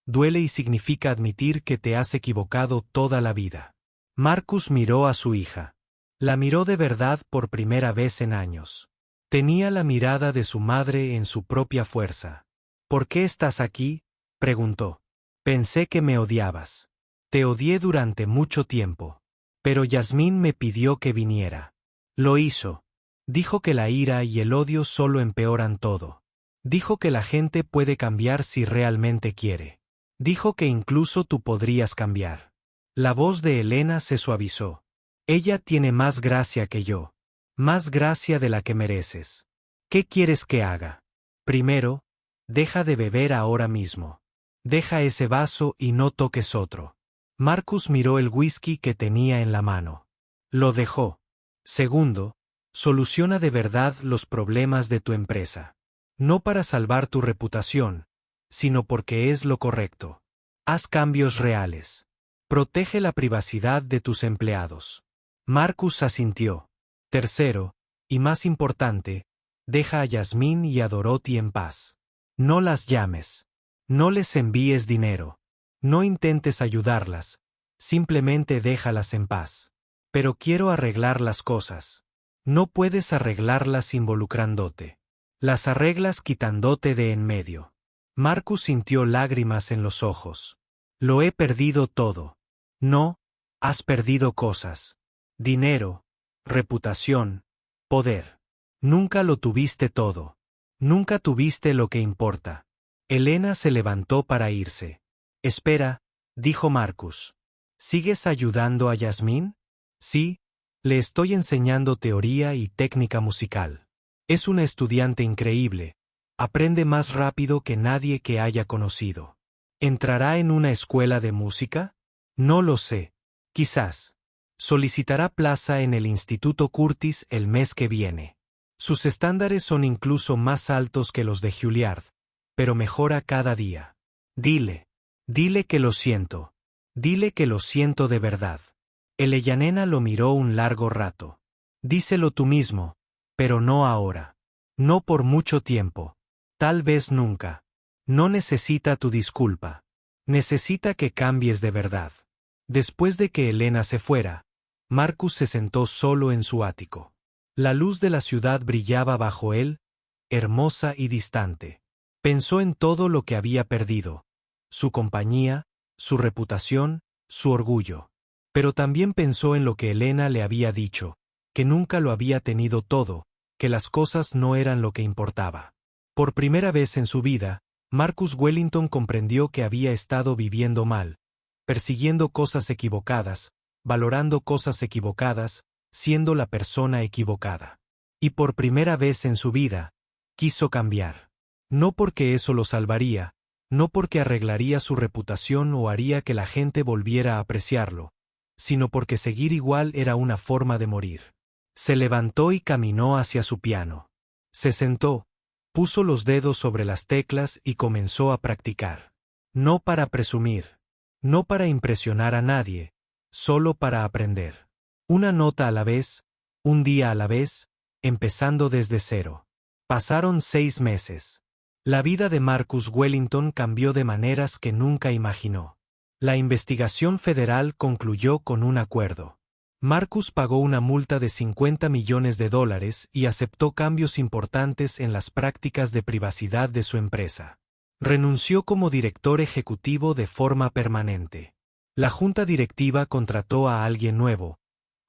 Duele y significa admitir que te has equivocado toda la vida». Marcus miró a su hija. La miró de verdad por primera vez en años. Tenía la mirada de su madre en su propia fuerza. «¿Por qué estás aquí?», preguntó. «Pensé que me odiabas. Te odié durante mucho tiempo. Pero Jasmine me pidió que viniera. Lo hizo. Dijo que la ira y el odio solo empeoran todo. Dijo que la gente puede cambiar si realmente quiere. Dijo que incluso tú podrías cambiar». La voz de Elena se suavizó. «Ella tiene más gracia que yo. Más gracia de la que mereces. ¿Qué quieres que haga? Primero, deja de beber ahora mismo. Deja ese vaso y no toques otro». Marcus miró el whisky que tenía en la mano. Lo dejó. «Segundo, soluciona de verdad los problemas de tu empresa. No para salvar tu reputación, sino porque es lo correcto. Haz cambios reales. Protege la privacidad de tus empleados». Marcus asintió. «Tercero, y más importante, deja a Jasmine y a Dorothy en paz. No las llames. No les envíes dinero. No intentes ayudarlas. Simplemente déjalas en paz. Pero quiero arreglar las cosas. No puedes arreglarlas involucrándote. Las arreglas quitándote de en medio». Marcus sintió lágrimas en los ojos. «Lo he perdido todo». «No, has perdido cosas. Dinero, reputación, poder. Nunca lo tuviste todo. Nunca tuviste lo que importa». Elena se levantó para irse. «Espera», dijo Marcus. «¿Sigues ayudando a Jasmine?» «Sí, Le estoy enseñando teoría y técnica musical. Es una estudiante increíble. Aprende más rápido que nadie que haya conocido. ¿Entrará en una escuela de música? No lo sé. Quizás. Solicitará plaza en el Instituto Curtis el mes que viene. Sus estándares son incluso más altos que los de Juilliard, pero mejora cada día. Dile. Dile que lo siento. Dile que lo siento de verdad. Eleyanena lo miró un largo rato. Díselo tú mismo, pero no ahora. No por mucho tiempo. Tal vez nunca. No necesita tu disculpa. Necesita que cambies de verdad. Después de que Elena se fuera, Marcus se sentó solo en su ático. La luz de la ciudad brillaba bajo él, hermosa y distante. Pensó en todo lo que había perdido, su compañía, su reputación, su orgullo. Pero también pensó en lo que Elena le había dicho, que nunca lo había tenido todo, que las cosas no eran lo que importaba. Por primera vez en su vida, Marcus Wellington comprendió que había estado viviendo mal, persiguiendo cosas equivocadas, valorando cosas equivocadas, siendo la persona equivocada. Y por primera vez en su vida, quiso cambiar. No porque eso lo salvaría, no porque arreglaría su reputación o haría que la gente volviera a apreciarlo, sino porque seguir igual era una forma de morir. Se levantó y caminó hacia su piano. Se sentó, puso los dedos sobre las teclas y comenzó a practicar. No para presumir, no para impresionar a nadie, solo para aprender. Una nota a la vez, un día a la vez, empezando desde cero. Pasaron 6 meses. La vida de Marcus Wellington cambió de maneras que nunca imaginó. La investigación federal concluyó con un acuerdo. Marcus pagó una multa de $50 millones y aceptó cambios importantes en las prácticas de privacidad de su empresa. Renunció como director ejecutivo de forma permanente. La junta directiva contrató a alguien nuevo,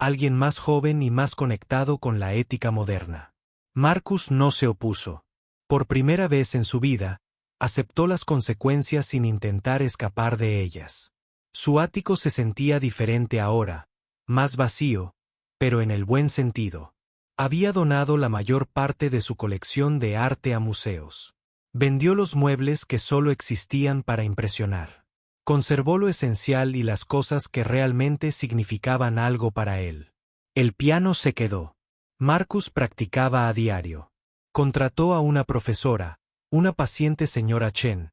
alguien más joven y más conectado con la ética moderna. Marcus no se opuso. Por primera vez en su vida, aceptó las consecuencias sin intentar escapar de ellas. Su ático se sentía diferente ahora, más vacío, pero en el buen sentido. Había donado la mayor parte de su colección de arte a museos. Vendió los muebles que solo existían para impresionar. Conservó lo esencial y las cosas que realmente significaban algo para él. El piano se quedó. Marcus practicaba a diario. Contrató a una profesora, una paciente señora Chen,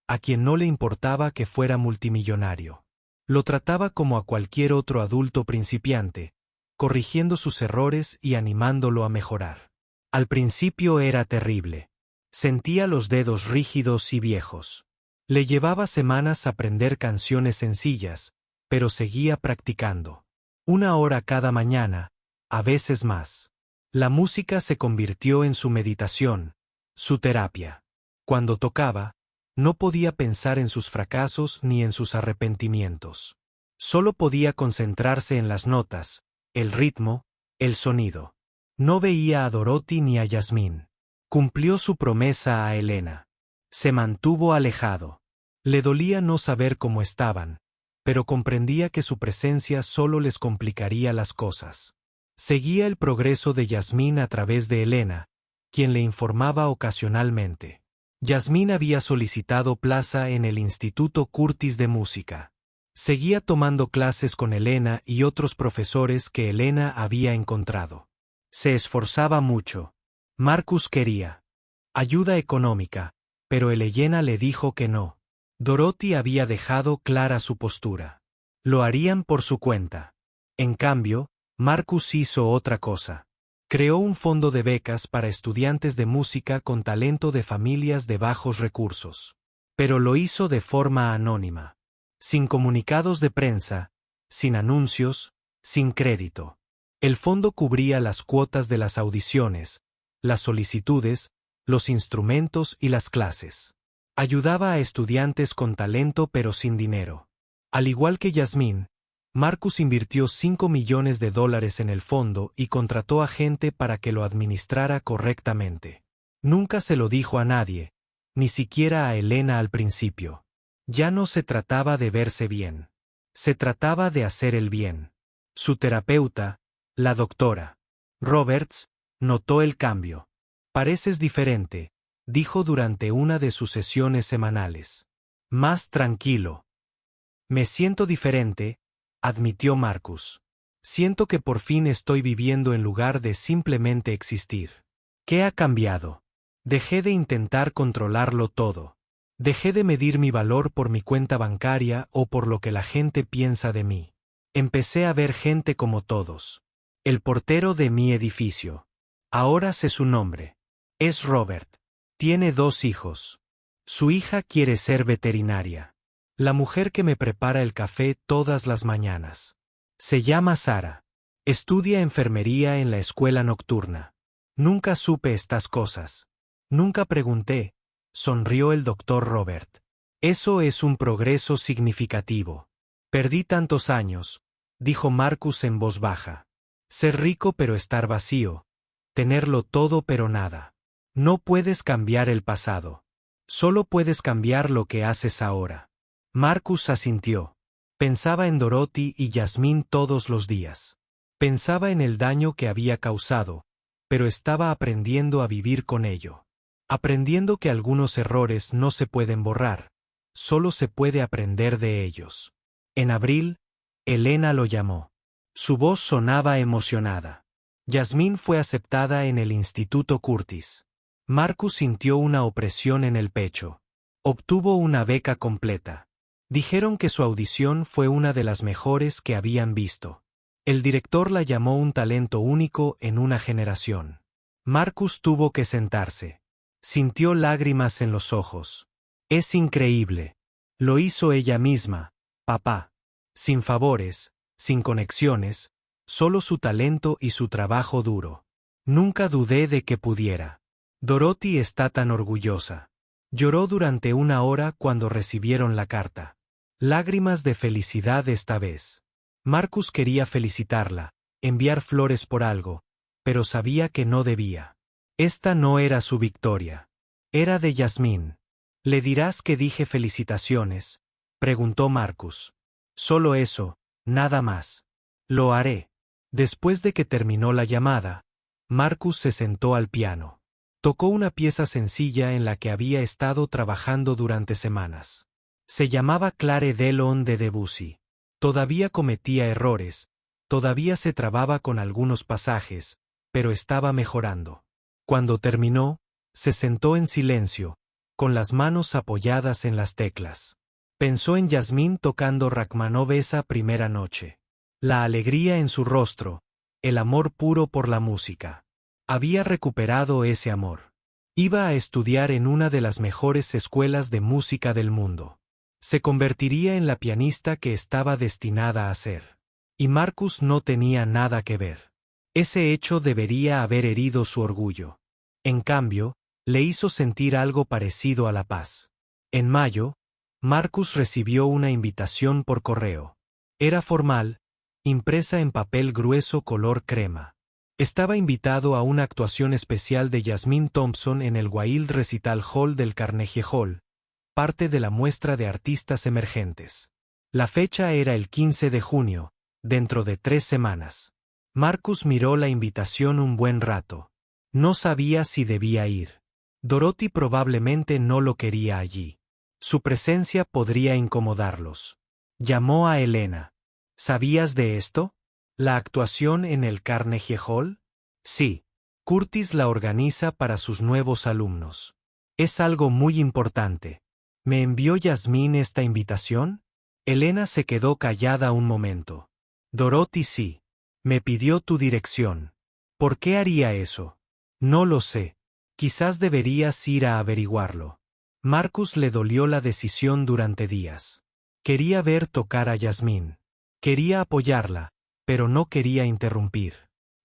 a quien no le importaba que fuera multimillonario. Lo trataba como a cualquier otro adulto principiante, corrigiendo sus errores y animándolo a mejorar. Al principio era terrible. Sentía los dedos rígidos y viejos. Le llevaba semanas aprender canciones sencillas, pero seguía practicando. 1 hora cada mañana, a veces más. La música se convirtió en su meditación, su terapia. Cuando tocaba, no podía pensar en sus fracasos ni en sus arrepentimientos. Solo podía concentrarse en las notas, el ritmo, el sonido. No veía a Dorothy ni a Yasmín. Cumplió su promesa a Elena. Se mantuvo alejado. Le dolía no saber cómo estaban, pero comprendía que su presencia solo les complicaría las cosas. Seguía el progreso de Yasmín a través de Elena, quien le informaba ocasionalmente. Yasmín había solicitado plaza en el Instituto Curtis de Música. Seguía tomando clases con Elena y otros profesores que Elena había encontrado. Se esforzaba mucho. Marcus quería ayuda económica, pero Elena le dijo que no. Dorothy había dejado clara su postura. Lo harían por su cuenta. En cambio, Marcus hizo otra cosa. Creó un fondo de becas para estudiantes de música con talento de familias de bajos recursos. Pero lo hizo de forma anónima. Sin comunicados de prensa, sin anuncios, sin crédito. El fondo cubría las cuotas de las audiciones, las solicitudes, los instrumentos y las clases. Ayudaba a estudiantes con talento pero sin dinero. Al igual que Yasmín, Marcus invirtió $5 millones en el fondo y contrató a gente para que lo administrara correctamente. Nunca se lo dijo a nadie, ni siquiera a Elena al principio. Ya no se trataba de verse bien. Se trataba de hacer el bien. Su terapeuta, La doctora Roberts notó el cambio. Pareces diferente, dijo durante una de sus sesiones semanales. Más tranquilo. Me siento diferente, admitió Marcus. Siento que por fin estoy viviendo en lugar de simplemente existir. ¿Qué ha cambiado? Dejé de intentar controlarlo todo. Dejé de medir mi valor por mi cuenta bancaria o por lo que la gente piensa de mí. Empecé a ver gente como todos. El portero de mi edificio. Ahora sé su nombre. Es Robert. Tiene 2 hijos. Su hija quiere ser veterinaria. La mujer que me prepara el café todas las mañanas. Se llama Sara. Estudia enfermería en la escuela nocturna. Nunca supe estas cosas. Nunca pregunté, sonrió el doctor Robert. Eso es un progreso significativo. Perdí tantos años, dijo Marcus en voz baja. Ser rico pero estar vacío. Tenerlo todo pero nada. No puedes cambiar el pasado. Solo puedes cambiar lo que haces ahora. Marcus asintió. Pensaba en Dorothy y Yasmín todos los días. Pensaba en el daño que había causado, pero estaba aprendiendo a vivir con ello. Aprendiendo que algunos errores no se pueden borrar, solo se puede aprender de ellos. En abril, Elena lo llamó. Su voz sonaba emocionada. Yasmín fue aceptada en el Instituto Curtis. Marcus sintió una opresión en el pecho. Obtuvo una beca completa. Dijeron que su audición fue una de las mejores que habían visto. El director la llamó un talento único en una generación. Marcus tuvo que sentarse. Sintió lágrimas en los ojos. Es increíble. Lo hizo ella misma, papá. Sin favores, sin conexiones, solo su talento y su trabajo duro. Nunca dudé de que pudiera. Dorothy está tan orgullosa. Lloró durante 1 hora cuando recibieron la carta. Lágrimas de felicidad esta vez. Marcus quería felicitarla, enviar flores por algo, pero sabía que no debía. Esta no era su victoria. Era de Yasmín. ¿Le dirás que dije felicitaciones?, preguntó Marcus. Solo eso, nada más. Lo haré. Después de que terminó la llamada, Marcus se sentó al piano. Tocó una pieza sencilla en la que había estado trabajando durante semanas. Se llamaba Clare de Lune de Debussy. Todavía cometía errores, todavía se trababa con algunos pasajes, pero estaba mejorando. Cuando terminó, se sentó en silencio, con las manos apoyadas en las teclas. Pensó en Yasmín tocando Rachmaninoff esa primera noche. La alegría en su rostro, el amor puro por la música. Había recuperado ese amor. Iba a estudiar en una de las mejores escuelas de música del mundo. Se convertiría en la pianista que estaba destinada a ser. Y Marcus no tenía nada que ver. Ese hecho debería haber herido su orgullo. En cambio, le hizo sentir algo parecido a la paz. En mayo, Marcus recibió una invitación por correo. Era formal, impresa en papel grueso color crema. Estaba invitado a una actuación especial de Jasmine Thompson en el Wild Recital Hall del Carnegie Hall, parte de la muestra de artistas emergentes. La fecha era el 15 de junio, dentro de 3 semanas. Marcus miró la invitación un buen rato. No sabía si debía ir. Dorothy probablemente no lo quería allí. Su presencia podría incomodarlos. Llamó a Elena. ¿Sabías de esto? ¿La actuación en el Carnegie Hall? Sí. Curtis la organiza para sus nuevos alumnos. Es algo muy importante. ¿Me envió Yasmín esta invitación? Elena se quedó callada un momento. Dorothy sí. Me pidió tu dirección. ¿Por qué haría eso? No lo sé. Quizás deberías ir a averiguarlo. Marcus le dolió la decisión durante días. Quería ver tocar a Yasmín. Quería apoyarla, pero no quería interrumpir.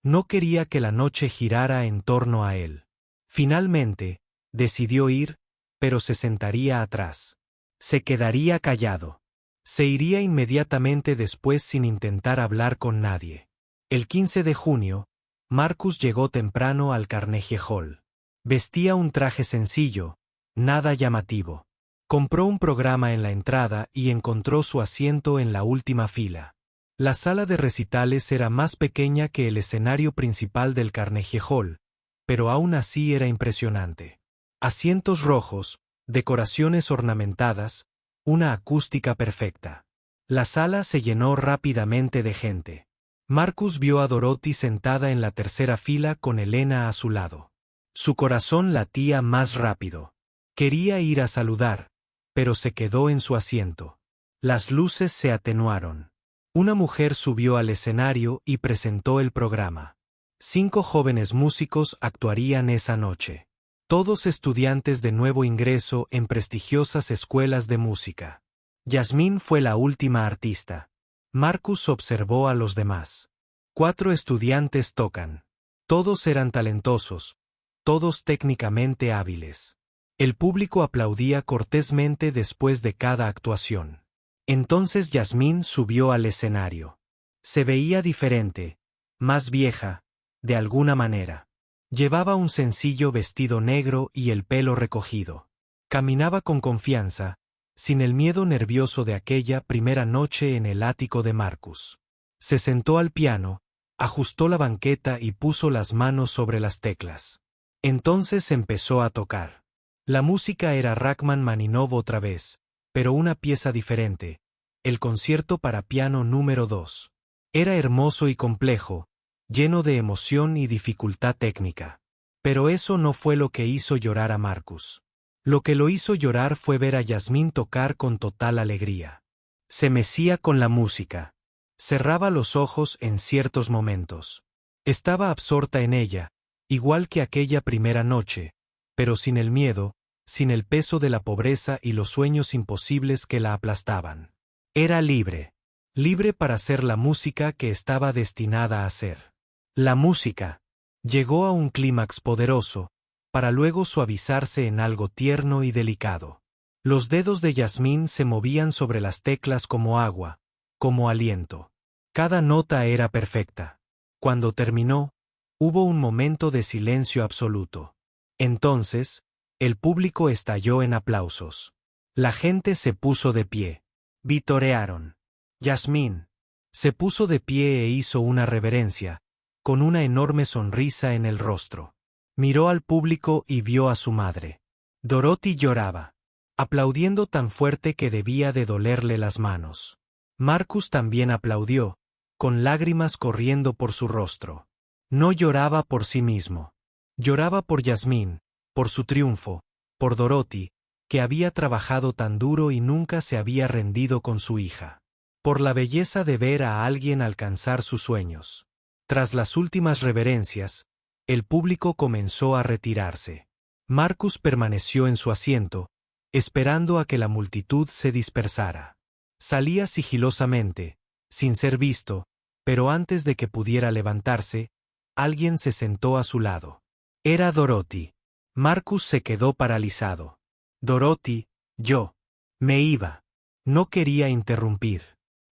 No quería que la noche girara en torno a él. Finalmente, decidió ir, pero se sentaría atrás. Se quedaría callado. Se iría inmediatamente después sin intentar hablar con nadie. El 15 de junio, Marcus llegó temprano al Carnegie Hall. Vestía un traje sencillo, nada llamativo. Compró un programa en la entrada y encontró su asiento en la última fila. La sala de recitales era más pequeña que el escenario principal del Carnegie Hall, pero aún así era impresionante. Asientos rojos, decoraciones ornamentadas, una acústica perfecta. La sala se llenó rápidamente de gente. Marcus vio a Dorothy sentada en la tercera fila con Elena a su lado. Su corazón latía más rápido. Quería ir a saludar, pero se quedó en su asiento. Las luces se atenuaron. Una mujer subió al escenario y presentó el programa. 5 jóvenes músicos actuarían esa noche. Todos estudiantes de nuevo ingreso en prestigiosas escuelas de música. Yasmín fue la última artista. Marcus observó a los demás. 4 estudiantes tocan. Todos eran talentosos, todos técnicamente hábiles. El público aplaudía cortésmente después de cada actuación. Entonces Yasmín subió al escenario. Se veía diferente, más vieja, de alguna manera. Llevaba un sencillo vestido negro y el pelo recogido. Caminaba con confianza, sin el miedo nervioso de aquella primera noche en el ático de Marcus. Se sentó al piano, ajustó la banqueta y puso las manos sobre las teclas. Entonces empezó a tocar. La música era Rachmaninoff otra vez, pero una pieza diferente, el concierto para piano número 2. Era hermoso y complejo, lleno de emoción y dificultad técnica. Pero eso no fue lo que hizo llorar a Marcus. Lo que lo hizo llorar fue ver a Yasmín tocar con total alegría. Se mecía con la música. Cerraba los ojos en ciertos momentos. Estaba absorta en ella, igual que aquella primera noche, pero sin el miedo, sin el peso de la pobreza y los sueños imposibles que la aplastaban. Era libre. Libre para hacer la música que estaba destinada a hacer. La música llegó a un clímax poderoso, para luego suavizarse en algo tierno y delicado. Los dedos de Yasmín se movían sobre las teclas como agua, como aliento. Cada nota era perfecta. Cuando terminó, hubo un momento de silencio absoluto. Entonces, el público estalló en aplausos. La gente se puso de pie. Vitorearon. Yasmín se puso de pie e hizo una reverencia, con una enorme sonrisa en el rostro. Miró al público y vio a su madre. Dorothy lloraba, aplaudiendo tan fuerte que debía de dolerle las manos. Marcus también aplaudió, con lágrimas corriendo por su rostro. No lloraba por sí mismo. Lloraba por Yasmín, por su triunfo, por Dorothy, que había trabajado tan duro y nunca se había rendido con su hija. Por la belleza de ver a alguien alcanzar sus sueños. Tras las últimas reverencias, el público comenzó a retirarse. Marcus permaneció en su asiento, esperando a que la multitud se dispersara. Salía sigilosamente, sin ser visto, pero antes de que pudiera levantarse, alguien se sentó a su lado. Era Dorothy. Marcus se quedó paralizado. Dorothy, yo. Me iba. No quería interrumpir.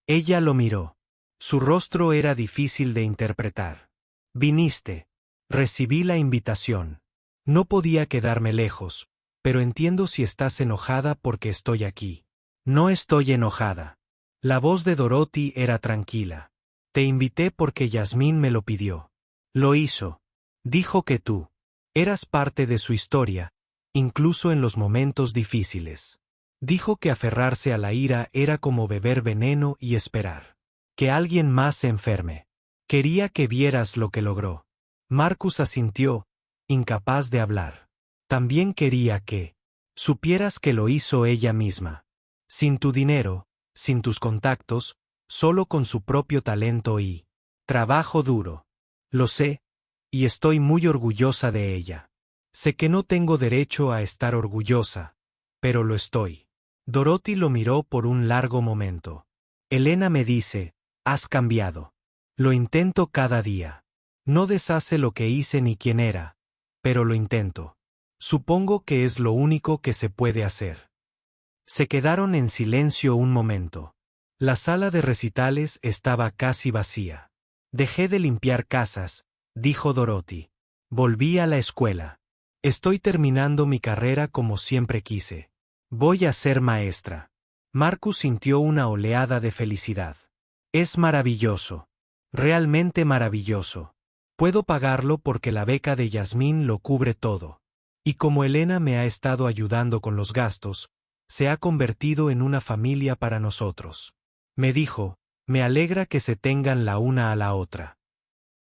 Ella lo miró. Su rostro era difícil de interpretar. Viniste. Recibí la invitación. No podía quedarme lejos, pero entiendo si estás enojada porque estoy aquí. No estoy enojada. La voz de Dorothy era tranquila. Te invité porque Yasmín me lo pidió. Lo hizo. Dijo que tú eras parte de su historia, incluso en los momentos difíciles. Dijo que aferrarse a la ira era como beber veneno y esperar que alguien más se enferme. Quería que vieras lo que logró. Marcus asintió, incapaz de hablar. También quería que supieras que lo hizo ella misma. Sin tu dinero, sin tus contactos, solo con su propio talento y trabajo duro. Lo sé, y estoy muy orgullosa de ella. Sé que no tengo derecho a estar orgullosa, pero lo estoy. Dorothy lo miró por un largo momento. Elena me dice, has cambiado. Lo intento cada día. No deshace lo que hice ni quién era, pero lo intento. Supongo que es lo único que se puede hacer. Se quedaron en silencio un momento. La sala de recitales estaba casi vacía. Dejé de limpiar casas, dijo Dorothy. Volví a la escuela. Estoy terminando mi carrera como siempre quise. Voy a ser maestra. Marcus sintió una oleada de felicidad. Es maravilloso. Realmente maravilloso. Puedo pagarlo porque la beca de Yasmín lo cubre todo. Y como Elena me ha estado ayudando con los gastos, se ha convertido en una familia para nosotros. Me dijo, me alegra que se tengan la una a la otra.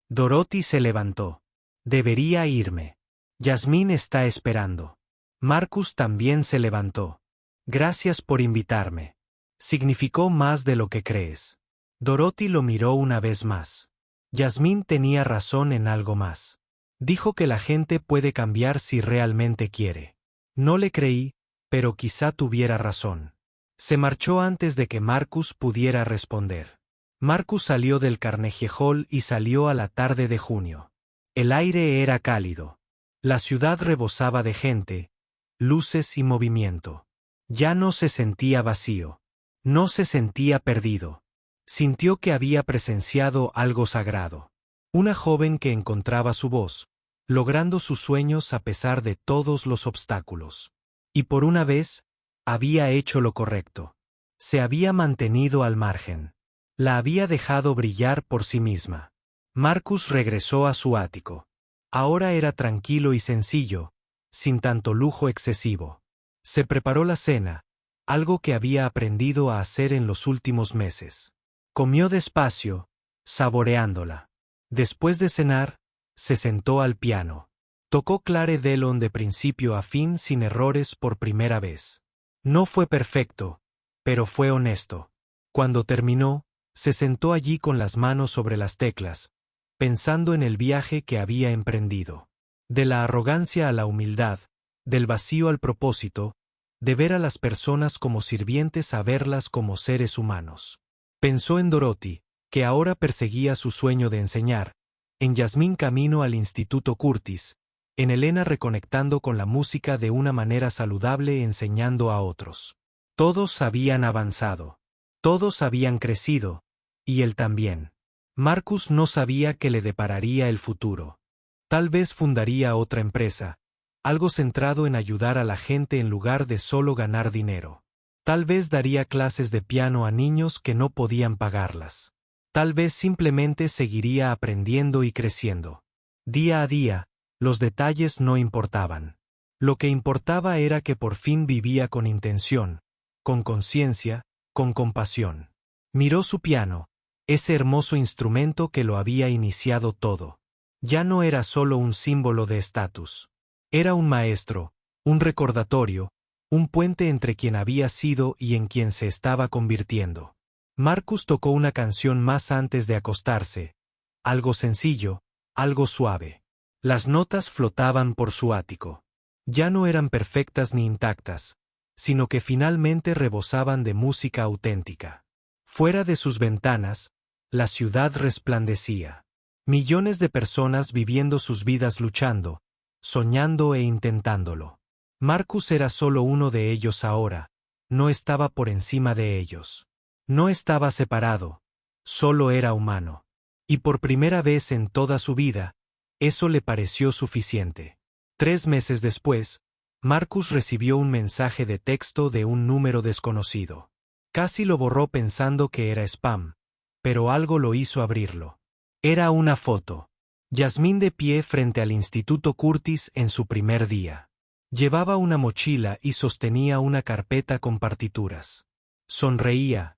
Dorothy se levantó. Debería irme. Yasmín está esperando. Marcus también se levantó. Gracias por invitarme. Significó más de lo que crees. Dorothy lo miró una vez más. Yasmín tenía razón en algo más. Dijo que la gente puede cambiar si realmente quiere. No le creí, pero quizá tuviera razón. Se marchó antes de que Marcus pudiera responder. Marcus salió del Carnegie Hall y salió a la tarde de junio. El aire era cálido. La ciudad rebosaba de gente, luces y movimiento. Ya no se sentía vacío. No se sentía perdido. Sintió que había presenciado algo sagrado. Una joven que encontraba su voz, logrando sus sueños a pesar de todos los obstáculos. Y por una vez, había hecho lo correcto. Se había mantenido al margen. La había dejado brillar por sí misma. Marcus regresó a su ático. Ahora era tranquilo y sencillo, sin tanto lujo excesivo. Se preparó la cena, algo que había aprendido a hacer en los últimos meses. Comió despacio, saboreándola. Después de cenar, se sentó al piano. Tocó Clare Delon de principio a fin sin errores por primera vez. No fue perfecto, pero fue honesto. Cuando terminó, se sentó allí con las manos sobre las teclas, pensando en el viaje que había emprendido. De la arrogancia a la humildad, del vacío al propósito, de ver a las personas como sirvientes a verlas como seres humanos. Pensó en Dorothy, que ahora perseguía su sueño de enseñar, en Yasmín camino al Instituto Curtis, en Elena reconectando con la música de una manera saludable enseñando a otros. Todos habían avanzado. Todos habían crecido, y él también. Marcus no sabía qué le depararía el futuro. Tal vez fundaría otra empresa, algo centrado en ayudar a la gente en lugar de solo ganar dinero. Tal vez daría clases de piano a niños que no podían pagarlas. Tal vez simplemente seguiría aprendiendo y creciendo. Día a día, los detalles no importaban. Lo que importaba era que por fin vivía con intención, con conciencia, con compasión. Miró su piano, ese hermoso instrumento que lo había iniciado todo. Ya no era solo un símbolo de estatus. Era un maestro, un recordatorio, un puente entre quien había sido y en quien se estaba convirtiendo. Marcus tocó una canción más antes de acostarse. Algo sencillo, algo suave. Las notas flotaban por su ático. Ya no eran perfectas ni intactas, sino que finalmente rebosaban de música auténtica. Fuera de sus ventanas, la ciudad resplandecía. Millones de personas viviendo sus vidas luchando, soñando e intentándolo. Marcus era solo uno de ellos ahora, no estaba por encima de ellos. No estaba separado, solo era humano. Y por primera vez en toda su vida, eso le pareció suficiente. 3 meses después, Marcus recibió un mensaje de texto de un número desconocido. Casi lo borró pensando que era spam, pero algo lo hizo abrirlo. Era una foto. Yasmín de pie frente al Instituto Curtis en su primer día. Llevaba una mochila y sostenía una carpeta con partituras. Sonreía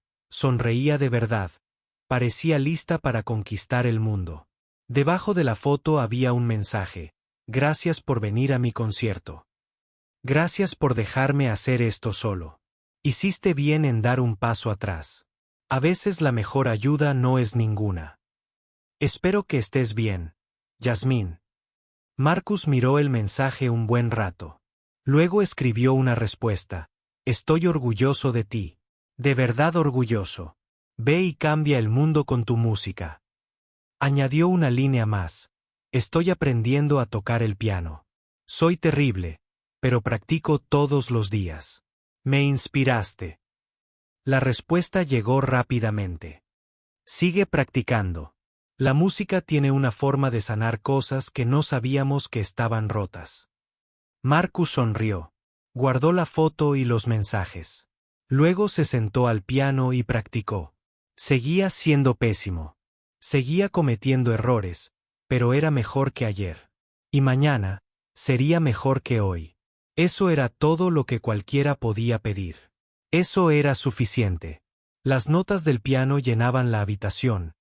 de verdad. Parecía lista para conquistar el mundo. Debajo de la foto había un mensaje. Gracias por venir a mi concierto. Gracias por dejarme hacer esto solo. Hiciste bien en dar un paso atrás. A veces la mejor ayuda no es ninguna. Espero que estés bien, Yasmín. Marcus miró el mensaje un buen rato. Luego escribió una respuesta. Estoy orgulloso de ti. De verdad orgulloso. Ve y cambia el mundo con tu música. Añadió una línea más. Estoy aprendiendo a tocar el piano. Soy terrible, pero practico todos los días. Me inspiraste. La respuesta llegó rápidamente. Sigue practicando. La música tiene una forma de sanar cosas que no sabíamos que estaban rotas. Marcus sonrió. Guardó la foto y los mensajes. Luego se sentó al piano y practicó. Seguía siendo pésimo. Seguía cometiendo errores, pero era mejor que ayer. Y mañana, sería mejor que hoy. Eso era todo lo que cualquiera podía pedir. Eso era suficiente. Las notas del piano llenaban la habitación,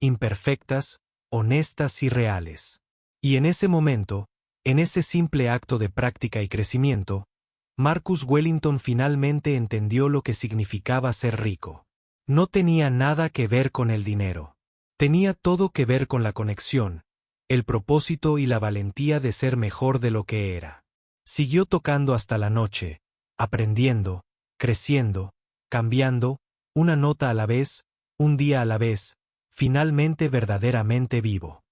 imperfectas, honestas y reales. Y en ese momento, en ese simple acto de práctica y crecimiento, Marcus Wellington finalmente entendió lo que significaba ser rico. No tenía nada que ver con el dinero. Tenía todo que ver con la conexión, el propósito y la valentía de ser mejor de lo que era. Siguió tocando hasta la noche, aprendiendo, creciendo, cambiando, una nota a la vez, un día a la vez, finalmente verdaderamente vivo.